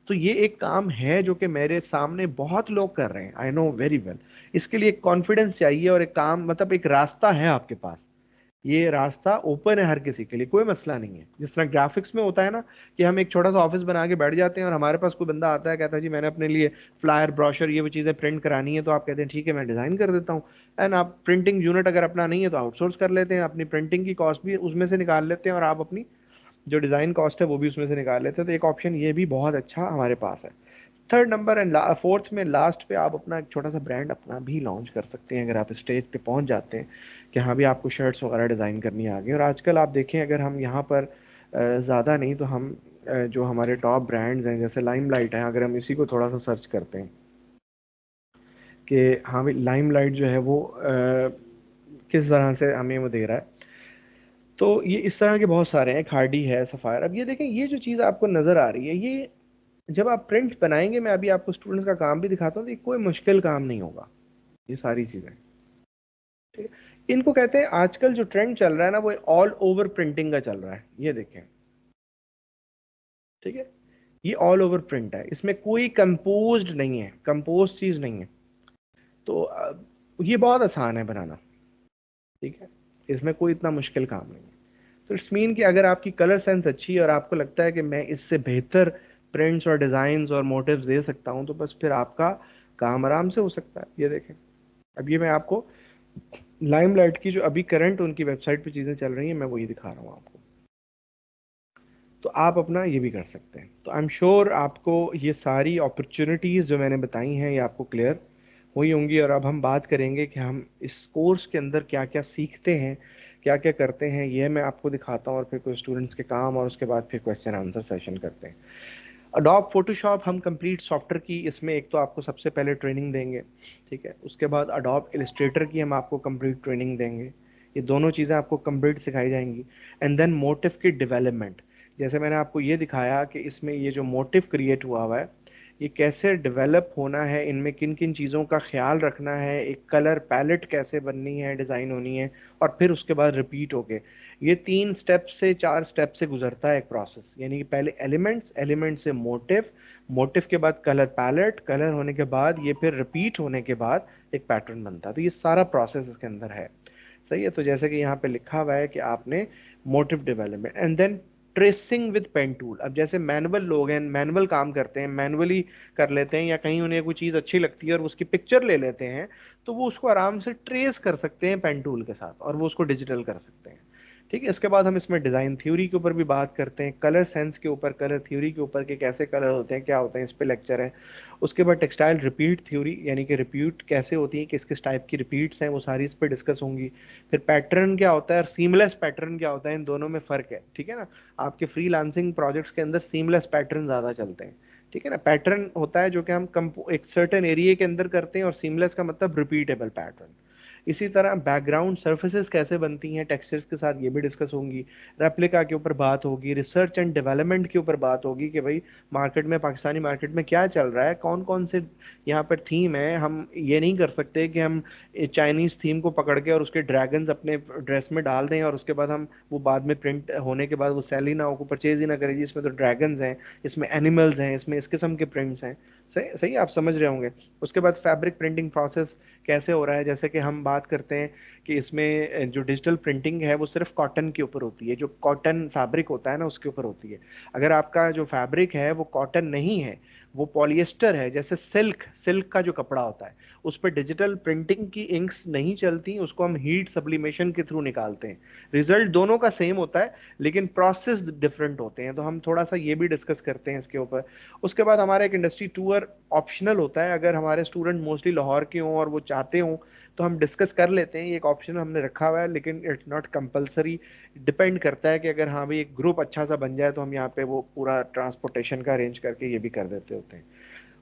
तो ये एक काम है जो कि मेरे सामने बहुत लोग कर रहे हैं, आई नो वेरी वेल। इसके लिए एक कॉन्फिडेंस चाहिए और एक काम, मतलब एक रास्ता है आपके पास, ये रास्ता ओपन है हर किसी के लिए, कोई मसला नहीं है। जिस तरह ग्राफिक्स में होता है ना कि हम एक छोटा सा ऑफिस बना के बैठ जाते हैं और हमारे पास कोई बंदा आता है कहता है जी मैंने अपने लिए फ्लायर ब्रोशर ये वो चीज़ें प्रिंट करानी है, तो आप कहते हैं ठीक है मैं डिज़ाइन कर देता हूँ। एंड आप प्रिंटिंग यूनिट अगर अपना नहीं है तो आउटसोर्स कर लेते हैं, अपनी प्रिंटिंग की कॉस्ट भी उसमें से निकाल लेते हैं और आप अपनी जो डिज़ाइन कॉस्ट है वो भी उसमें से निकाल लेते हैं। तो एक ऑप्शन ये भी बहुत अच्छा हमारे पास है। थर्ड नंबर एंड फोर्थ में लास्ट पे आप अपना एक छोटा सा ब्रांड अपना भी लॉन्च कर सकते हैं अगर आप स्टेज पे पहुंच जाते हैं कि हाँ भी आपको शर्ट्स वगैरह डिज़ाइन करनी आ गई। और आजकल आप देखें, अगर हम यहाँ पर ज़्यादा नहीं तो हम जो हमारे टॉप ब्रांड्स हैं जैसे लाइमलाइट है, अगर हम इसी को थोड़ा सा सर्च करते हैं कि हाँ भाई लाइमलाइट जो है वो किस तरह से हमें वो दे रहा है। तो ये इस तरह के बहुत सारे हैं, खाड़ी है, सफ़ायर। अब ये देखें, ये जो चीज़ आपको नज़र आ रही है, ये जब आप प्रिंट बनाएंगे, मैं अभी आपको स्टूडेंट्स का काम भी दिखाता हूँ, तो ये कोई मुश्किल काम नहीं होगा, ये सारी चीज़ें। ठीक है, इनको कहते हैं, आजकल जो ट्रेंड चल रहा है ना, वो ऑल ओवर प्रिंटिंग का चल रहा है, ये देखें। ठीक है, ये ऑल ओवर प्रिंट है, इसमें कोई कंपोज्ड नहीं है, कंपोज चीज़ नहीं है। तो ये बहुत आसान है बनाना। ठीक है, इसमें कोई इतना मुश्किल काम नहीं है। तो इट्स मीन कि अगर आपकी कलर सेंस अच्छी है और आपको लगता है कि मैं इससे बेहतर प्रिंट्स और डिज़ाइंस और मोटिव्स दे सकता हूँ, तो बस फिर आपका काम आराम से हो सकता है। ये देखें, अब ये मैं आपको लाइमलाइट की जो अभी करंट उनकी वेबसाइट पे चीज़ें चल रही हैं, मैं वही दिखा रहा हूँ आपको। तो आप अपना ये भी कर सकते हैं। तो आई एम श्योर आपको ये सारी अपॉर्चुनिटीज़ जो मैंने बताई हैं, ये आपको क्लियर हुई होंगी। और अब हम बात करेंगे कि हम इस कोर्स के अंदर क्या क्या सीखते हैं, क्या क्या करते हैं, ये मैं आपको दिखाता हूँ, और फिर कुछ स्टूडेंट्स के काम, और उसके बाद फिर क्वेश्चन आंसर सेशन करते हैं। अडोब फोटोशॉप हम कंप्लीट सॉफ्टवेयर की, इसमें एक तो आपको सबसे पहले ट्रेनिंग देंगे। ठीक है, उसके बाद अडोब इलस्ट्रेटर की हम आपको कंप्लीट ट्रेनिंग देंगे। ये दोनों चीज़ें आपको कंप्लीट सिखाई जाएंगी। एंड देन मोटिव की डेवलपमेंट, जैसे मैंने आपको ये दिखाया कि इसमें ये जो मोटिव क्रिएट हुआ हुआ है, ये कैसे डेवलप होना है, इनमें किन किन चीज़ों का ख्याल रखना है, एक कलर पैलेट कैसे बननी है, डिज़ाइन होनी है, और फिर उसके बाद रिपीट होके ये 3 स्टेप से 4 स्टेप से गुजरता है एक प्रोसेस। यानी कि पहले एलिमेंट्स, एलिमेंट से मोटिव, मोटिव के बाद कलर पैलेट, कलर होने के बाद ये फिर रिपीट होने के बाद एक पैटर्न बनता है। तो ये सारा प्रोसेस इसके अंदर है। सही है, तो जैसे कि यहाँ पे लिखा हुआ है कि आपने motive development and then tracing with pen tool. अब जैसे मैनुअल लोग हैं, मैनुअल काम करते हैं, मैनुअली कर लेते हैं, या कहीं उन्हें कोई चीज़ अच्छी लगती है और उसकी पिक्चर ले लेते हैं, तो वो उसको आराम से ट्रेस कर सकते हैं पेन टूल के साथ, और वो उसको डिजिटल कर सकते हैं। ठीक है, इसके बाद हम इसमें डिज़ाइन थ्योरी के ऊपर भी बात करते हैं, कलर सेंस के ऊपर, कलर थ्योरी के ऊपर, के कैसे कलर होते हैं, क्या होते हैं, इस पे लेक्चर है। उसके बाद टेक्सटाइल रिपीट थ्योरी, यानी कि रिपीट कैसे होती है, किस किस टाइप की रिपीट्स हैं, वो सारी इस पे डिस्कस होंगी। फिर पैटर्न क्या होता है और सीमलेस पैटर्न क्या होता है, इन दोनों में फ़र्क है। ठीक है ना, आपके फ्रीलांसिंग प्रोजेक्ट्स के अंदर सीमलेस पैटर्न ज़्यादा चलते हैं। ठीक है ना, पैटर्न होता है जो कि हम एक सर्टेन एरिया के अंदर करते हैं, और सीमलेस का मतलब रिपीटेबल पैटर्न। इसी तरह बैकग्राउंड सर्फेसेस कैसे बनती हैं टेक्सचर्स के साथ, ये भी डिस्कस होंगी। रेप्लिका के ऊपर बात होगी, रिसर्च एंड डेवलपमेंट के ऊपर बात होगी कि भाई मार्केट में, पाकिस्तानी मार्केट में क्या चल रहा है, कौन कौन से यहाँ पर थीम है। हम ये नहीं कर सकते कि हम चाइनीज़ थीम को पकड़ के और उसके ड्रैगन्स अपने ड्रेस में डाल दें, और उसके बाद हम वो बाद में प्रिंट होने के बाद वो सेल ही ना हो, को परचेज ही ना करें, जी इसमें तो ड्रैगन्स हैं, इसमें एनिमल्स हैं, इसमें इस किस्म के प्रिंट्स हैं। सही सही, आप समझ रहे होंगे। उसके बाद फैब्रिक प्रिंटिंग प्रोसेस कैसे हो रहा है, जैसे कि हम बात करते हैं कि इसमें जो डिजिटल प्रिंटिंग है वो सिर्फ कॉटन के ऊपर होती है, जो कॉटन फैब्रिक होता है ना उसके ऊपर होती है। अगर आपका जो फैब्रिक है वो कॉटन नहीं है, वो पॉलिएस्टर है, जैसे सिल्क, सिल्क का जो कपड़ा होता है, उस पर डिजिटल प्रिंटिंग की इंक्स नहीं चलती, उसको हम हीट सब्लिमेशन के थ्रू निकालते हैं। रिजल्ट दोनों का सेम होता है, लेकिन प्रोसेस डिफरेंट होते हैं। तो हम थोड़ा सा ये भी डिस्कस करते हैं इसके ऊपर। उसके बाद हमारा एक इंडस्ट्री टूर ऑप्शनल होता है, अगर हमारे स्टूडेंट मोस्टली लाहौर के हों और वो चाहते हों, तो हम डिस्कस कर लेते हैं, ये एक ऑप्शन हमने रखा हुआ है, लेकिन इट्स नॉट कंपलसरी। डिपेंड करता है कि अगर हाँ भाई एक ग्रुप अच्छा सा बन जाए, तो हम यहाँ पे वो पूरा ट्रांसपोर्टेशन का अरेंज करके ये भी कर देते होते हैं।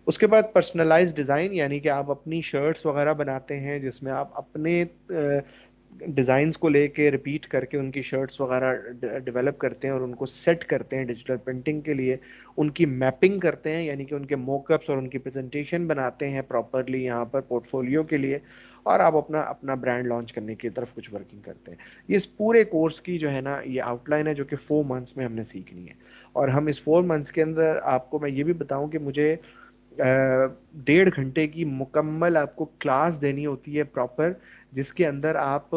उसके बाद पर्सनलाइज डिज़ाइन, यानी कि आप अपनी शर्ट्स वगैरह बनाते हैं, जिसमें आप अपने डिज़ाइंस को लेके रिपीट करके उनकी शर्ट्स वगैरह डेवलप करते हैं, और उनको सेट करते हैं डिजिटल प्रिंटिंग के लिए। उनकी मैपिंग करते हैं, यानी कि उनके मोकअप्स और उनकी प्रेजेंटेशन बनाते हैं प्रॉपरली यहाँ पर पोर्टफोलियो के लिए, और आप अपना अपना ब्रांड लॉन्च करने की तरफ कुछ वर्किंग करते हैं। ये इस पूरे कोर्स की जो है ना, ये आउटलाइन है, जो कि 4 मंथ्स में हमने सीखनी है। और हम इस 4 मंथ्स के अंदर, आपको मैं ये भी बताऊं कि मुझे 1.5 घंटे की मुकम्मल आपको क्लास देनी होती है प्रॉपर, जिसके अंदर आप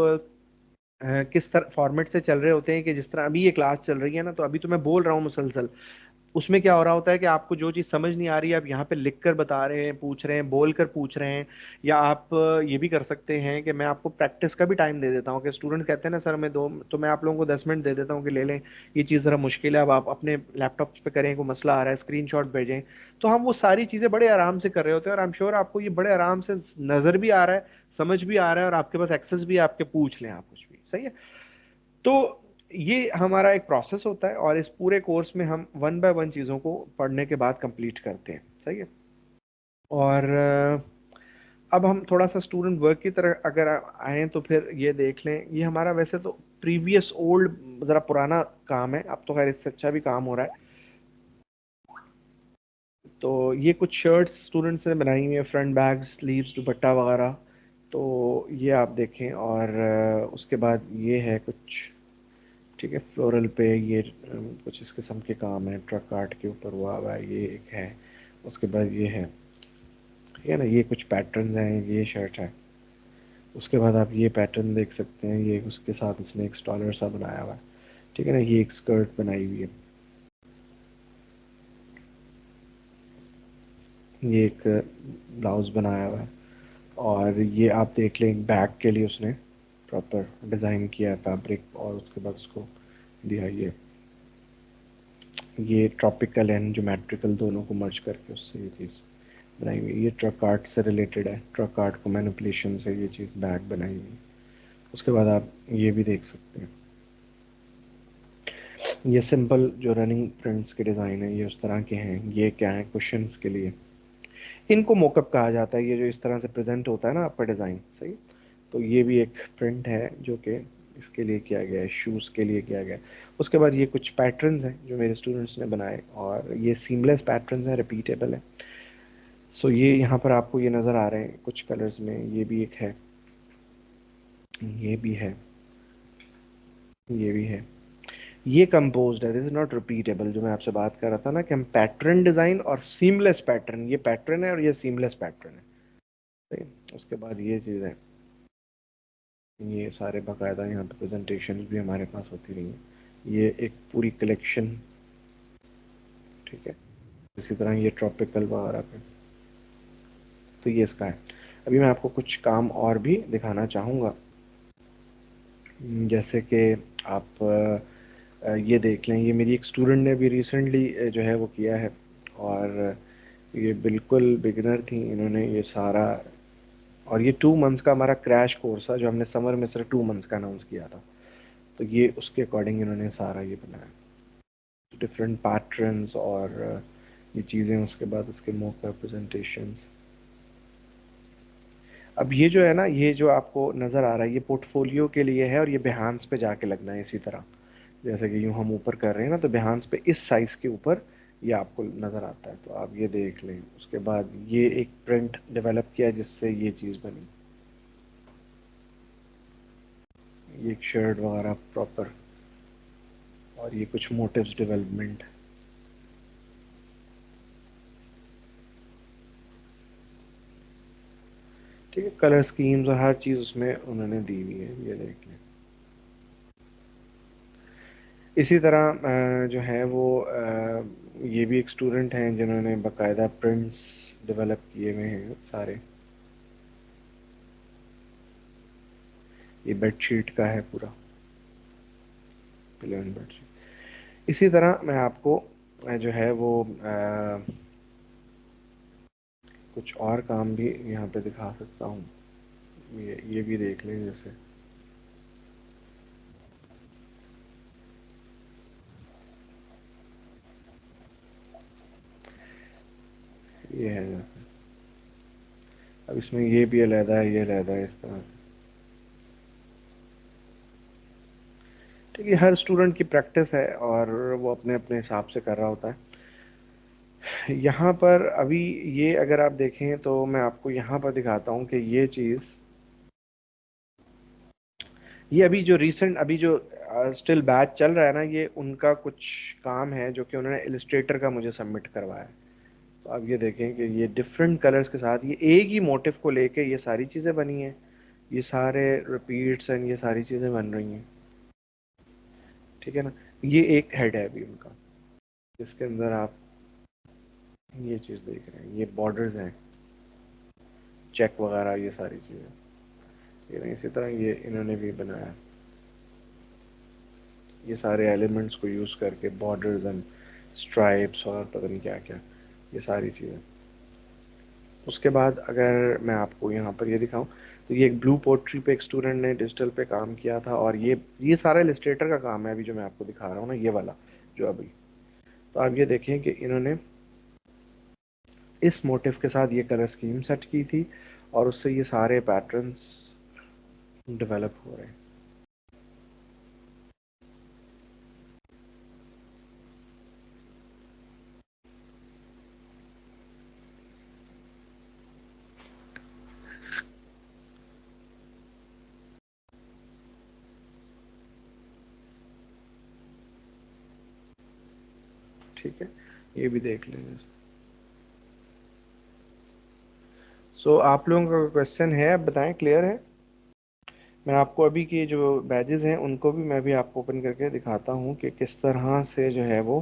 किस तरह फॉर्मेट से चल रहे होते हैं, कि जिस तरह अभी ये क्लास चल रही है ना, तो अभी तो मैं बोल रहा हूँ मुसलसल, उसमें क्या हो रहा होता है कि आपको जो चीज़ समझ नहीं आ रही है, आप यहाँ पे लिख कर बता रहे हैं, पूछ रहे हैं, बोल कर पूछ रहे हैं। या आप ये भी कर सकते हैं कि मैं आपको प्रैक्टिस का भी टाइम दे देता हूँ, कि स्टूडेंट्स कहते हैं ना सर मैं दो, तो मैं आप लोगों को 10 मिनट दे देता हूँ कि ले लें, ये चीज़ ज़रा मुश्किल है, अब आप अपने लैपटॉप पे करें, कोई मसला आ रहा है स्क्रीनशॉट भेजें। तो हम वो सारी चीज़ें बड़े आराम से कर रहे होते हैं, और आई एम श्योर आपको ये बड़े आराम से नज़र भी आ रहा है, समझ भी आ रहा है, और आपके पास एक्सेस भी है, आपके पूछ लें आप कुछ भी। सही है, तो ये हमारा एक प्रोसेस होता है, और इस पूरे कोर्स में हम 1 बाय 1 चीज़ों को पढ़ने के बाद कंप्लीट करते हैं। सही है, और अब हम थोड़ा सा स्टूडेंट वर्क की तरह अगर आए तो फिर ये देख लें, ये हमारा वैसे तो प्रीवियस ओल्ड ज़रा पुराना काम है, अब तो खैर इससे अच्छा भी काम हो रहा है। तो ये कुछ शर्ट्स स्टूडेंट्स ने बनाई हुई है, फ्रंट बैग, स्लीव्स, दुपट्टा वगैरह। तो ये आप देखें, और उसके बाद ये है कुछ, ठीक है, फ्लोरल पे ये कुछ इस किस्म के काम है, ट्रक आर्ट के ऊपर हुआ हुआ है, ये एक है। उसके बाद ये है, ठीक है ना, ये कुछ पैटर्न हैं, ये शर्ट है। उसके बाद आप ये पैटर्न देख सकते हैं, ये उसके साथ उसने एक स्टॉलर सा बनाया हुआ है, ठीक है ना, ये एक स्कर्ट बनाई हुई है, ये एक ब्लाउज बनाया हुआ है। और ये आप देख लें, बैग के लिए उसने प्रॉपर डिज़ाइन किया है फैब्रिक, और उसके बाद उसको दिया ये ट्रॉपिकल एंड ज्योमेट्रिकल दोनों को मर्ज करके उससे ये चीज़ बनाई हुई है। ये ट्रक आर्ट से रिलेटेड है, ट्रक आर्ट को मैनिपुलेशन से ये चीज़ बैग बनाई हुई है। उसके बाद आप ये भी देख सकते हैं, ये सिंपल जो रनिंग प्रिंट्स के डिज़ाइन है, ये उस तरह के हैं। ये क्या है, कुशंस के लिए, इनको मोकअप कहा जाता है, ये जो इस तरह से प्रेजेंट होता है ना आपका डिज़ाइन, सही। तो ये भी एक प्रिंट है जो कि इसके लिए किया गया है, शूज़ के लिए किया गया है। उसके बाद ये कुछ पैटर्न्स हैं जो मेरे स्टूडेंट्स ने बनाए, और ये सीमलेस पैटर्न्स हैं, रिपीटेबल है। सो ये यहाँ पर आपको ये नज़र आ रहे हैं कुछ कलर्स में, ये भी एक है, ये भी है, ये भी है। ये कंपोज्ड है, दिस इज नॉट रिपीटेबल, जो मैं आपसे बात कर रहा था ना कि हम पैटर्न डिज़ाइन और सीमलेस पैटर्न, ये पैटर्न है और ये सीमलेस पैटर्न है, सही। उसके बाद ये चीज़ है, ये सारे बाकायदा यहाँ पे प्रेजेंटेशन भी हमारे पास होती रही हैं। ये एक पूरी कलेक्शन, ठीक है। इसी तरह ये ट्रॉपिकल वगैरह पे, तो ये इसका है। अभी मैं आपको कुछ काम और भी दिखाना चाहूँगा, जैसे कि आप ये देख लें, ये मेरी एक स्टूडेंट ने अभी रिसेंटली जो है वो किया है, और ये बिल्कुल बिगिनर थी, इन्होंने ये सारा, और ये 2 मंथ्स का हमारा क्रैश कोर्स था जो हमने समर में सिर्फ 2 मंथ्स का अनाउंस किया था। तो ये उसके अकॉर्डिंग इन्होंने सारा ये बनाया, डिफरेंट पैटर्न्स और ये चीज़ें, उसके बाद उसके मौका प्रेजेंटेशंस। अब ये जो है ना, ये जो आपको नज़र आ रहा है, ये पोर्टफोलियो के लिए है, और ये बिहान्स पे जाके लगना है इसी तरह, जैसे कि यूँ हम ऊपर कर रहे हैं ना, तो बिहान्स पे इस साइज़ के ऊपर ये आपको नज़र आता है। तो आप ये देख लें। उसके बाद ये एक प्रिंट डेवलप किया जिससे ये चीज़ बनी, ये एक शर्ट वगैरह प्रॉपर, और ये कुछ मोटिव्स डेवलपमेंट, ठीक है, कलर स्कीम्स और हर चीज़ उसमें उन्होंने दी हुई है, ये देख लें। इसी तरह जो है वो ये भी एक स्टूडेंट हैं जिन्होंने बाकायदा प्रिंट्स डेवलप किए हुए हैं सारे। ये बेडशीट का है पूरा, प्लेन बेडशीट। इसी तरह मैं आपको जो है वो कुछ और काम भी यहाँ पे दिखा सकता हूँ। ये भी देख लें, जैसे ये है जैसे, अब इसमें ये भी अलहदा है, ये अलहदा है, इस तरह। ठीक है, हर स्टूडेंट की प्रैक्टिस है और वो अपने अपने हिसाब से कर रहा होता है। यहाँ पर अभी ये अगर आप देखें तो मैं आपको यहाँ पर दिखाता हूँ कि ये चीज़, ये अभी जो रिसेंट अभी जो स्टिल बैच चल रहा है ना, ये उनका कुछ काम है जो कि उन्होंने इलस्ट्रेटर का मुझे सबमिट करवाया है। तो आप ये देखें कि ये डिफरेंट कलर्स के साथ ये एक ही मोटिव को लेके ये सारी चीज़ें बनी हैं, ये सारे रिपीट्स एंड ये सारी चीज़ें बन रही हैं, ठीक है ना। ये एक हेड है अभी उनका, जिसके अंदर आप ये चीज़ देख रहे हैं, ये बॉर्डर्स हैं, चेक वगैरह, ये सारी चीज़ें, ये इसी तरह ये इन्होंने भी बनाया, ये सारे एलिमेंट्स को यूज़ करके बॉर्डर्स एंड स्ट्राइप्स और पता नहीं क्या क्या, ये सारी चीज़ें। उसके बाद अगर मैं आपको यहाँ पर ये दिखाऊं, तो ये एक ब्लू पोट्री पे एक स्टूडेंट ने डिजिटल पे काम किया था, और ये सारा इलस्ट्रेटर का काम है अभी जो मैं आपको दिखा रहा हूँ ना, ये वाला जो अभी। तो आप ये देखें कि इन्होंने इस मोटिव के साथ ये कलर स्कीम सेट की थी, और उससे ये सारे पैटर्न्स डेवलप हो रहे हैं। ठीक है, ये भी देख लेंगे। सो आप लोगों का क्वेश्चन है, अब बताएं, क्लियर है? मैं आपको अभी के जो बैजेस हैं उनको भी मैं भी आपको ओपन करके दिखाता हूँ कि किस तरह से जो है वो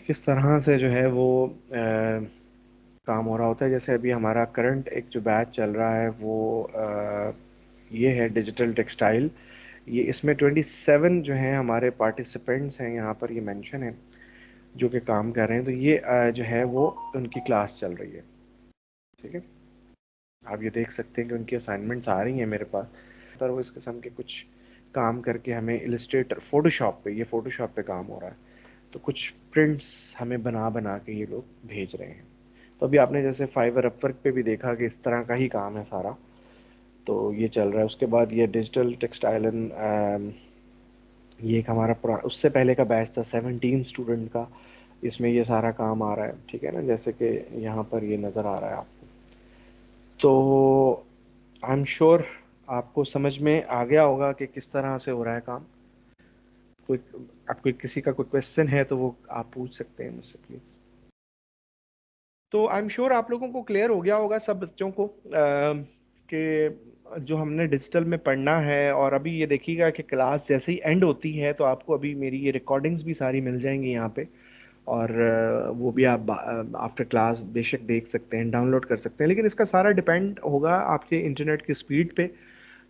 किस तरह से जो है वो काम हो रहा होता है। जैसे अभी हमारा करंट एक जो बैच चल रहा है वो ये है डिजिटल टेक्सटाइल। ये इसमें 27 जो हैं हमारे पार्टिसिपेंट्स हैं, यहाँ पर ये मेंशन है, जो कि काम कर रहे हैं। तो ये जो है वो उनकी क्लास चल रही है। ठीक है, आप ये देख सकते हैं कि उनकी असाइनमेंट्स आ रही हैं मेरे पास, पर वो इस किस्म के कुछ काम करके हमें इलस्ट्रेटर फोटोशॉप पे, ये फोटोशॉप पे काम हो रहा है, तो कुछ प्रिंट्स हमें बना बना के ये लोग भेज रहे हैं। तो अभी आपने जैसे फाइवर अपवर्क पे भी देखा कि इस तरह का ही काम है सारा, तो ये चल रहा है। उसके बाद ये डिजिटल टेक्सटाइल एंड ये एक हमारा उससे पहले का बैच था 17 स्टूडेंट का, इसमें ये सारा काम आ रहा है। ठीक है ना, जैसे कि यहाँ पर ये नज़र आ रहा है आपको। तो आई एम श्योर आपको समझ में आ गया होगा कि किस तरह से हो रहा है काम। कोई आपको किसी का कोई क्वेश्चन है तो वो आप पूछ सकते हैं मुझसे प्लीज़। तो आई एम श्योर आप लोगों को क्लियर हो गया होगा सब बच्चों को कि जो हमने डिजिटल में पढ़ना है। और अभी ये देखिएगा कि क्लास जैसे ही एंड होती है तो आपको अभी मेरी ये रिकॉर्डिंग्स भी सारी मिल जाएंगी यहाँ पे, और वो भी आप आफ्टर क्लास बेशक देख सकते हैं, डाउनलोड कर सकते हैं। लेकिन इसका सारा डिपेंड होगा आपके इंटरनेट की स्पीड पे,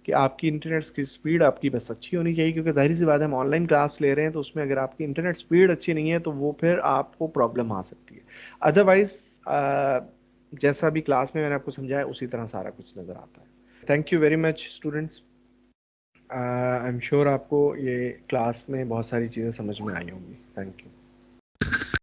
कि आपकी इंटरनेट की स्पीड आपकी बस अच्छी होनी चाहिए। क्योंकि जाहिर सी बात है, हम ऑनलाइन क्लास ले रहे हैं, तो उसमें अगर आपकी इंटरनेट स्पीड अच्छी नहीं है तो वो फिर आपको प्रॉब्लम आ सकती है। अदरवाइज जैसा भी क्लास में मैंने आपको समझाया उसी तरह सारा कुछ नज़र आता है। Thank you very much students. I am sure आपको ये क्लास में बहुत सारी चीज़ें समझ में आई होंगी। Thank you.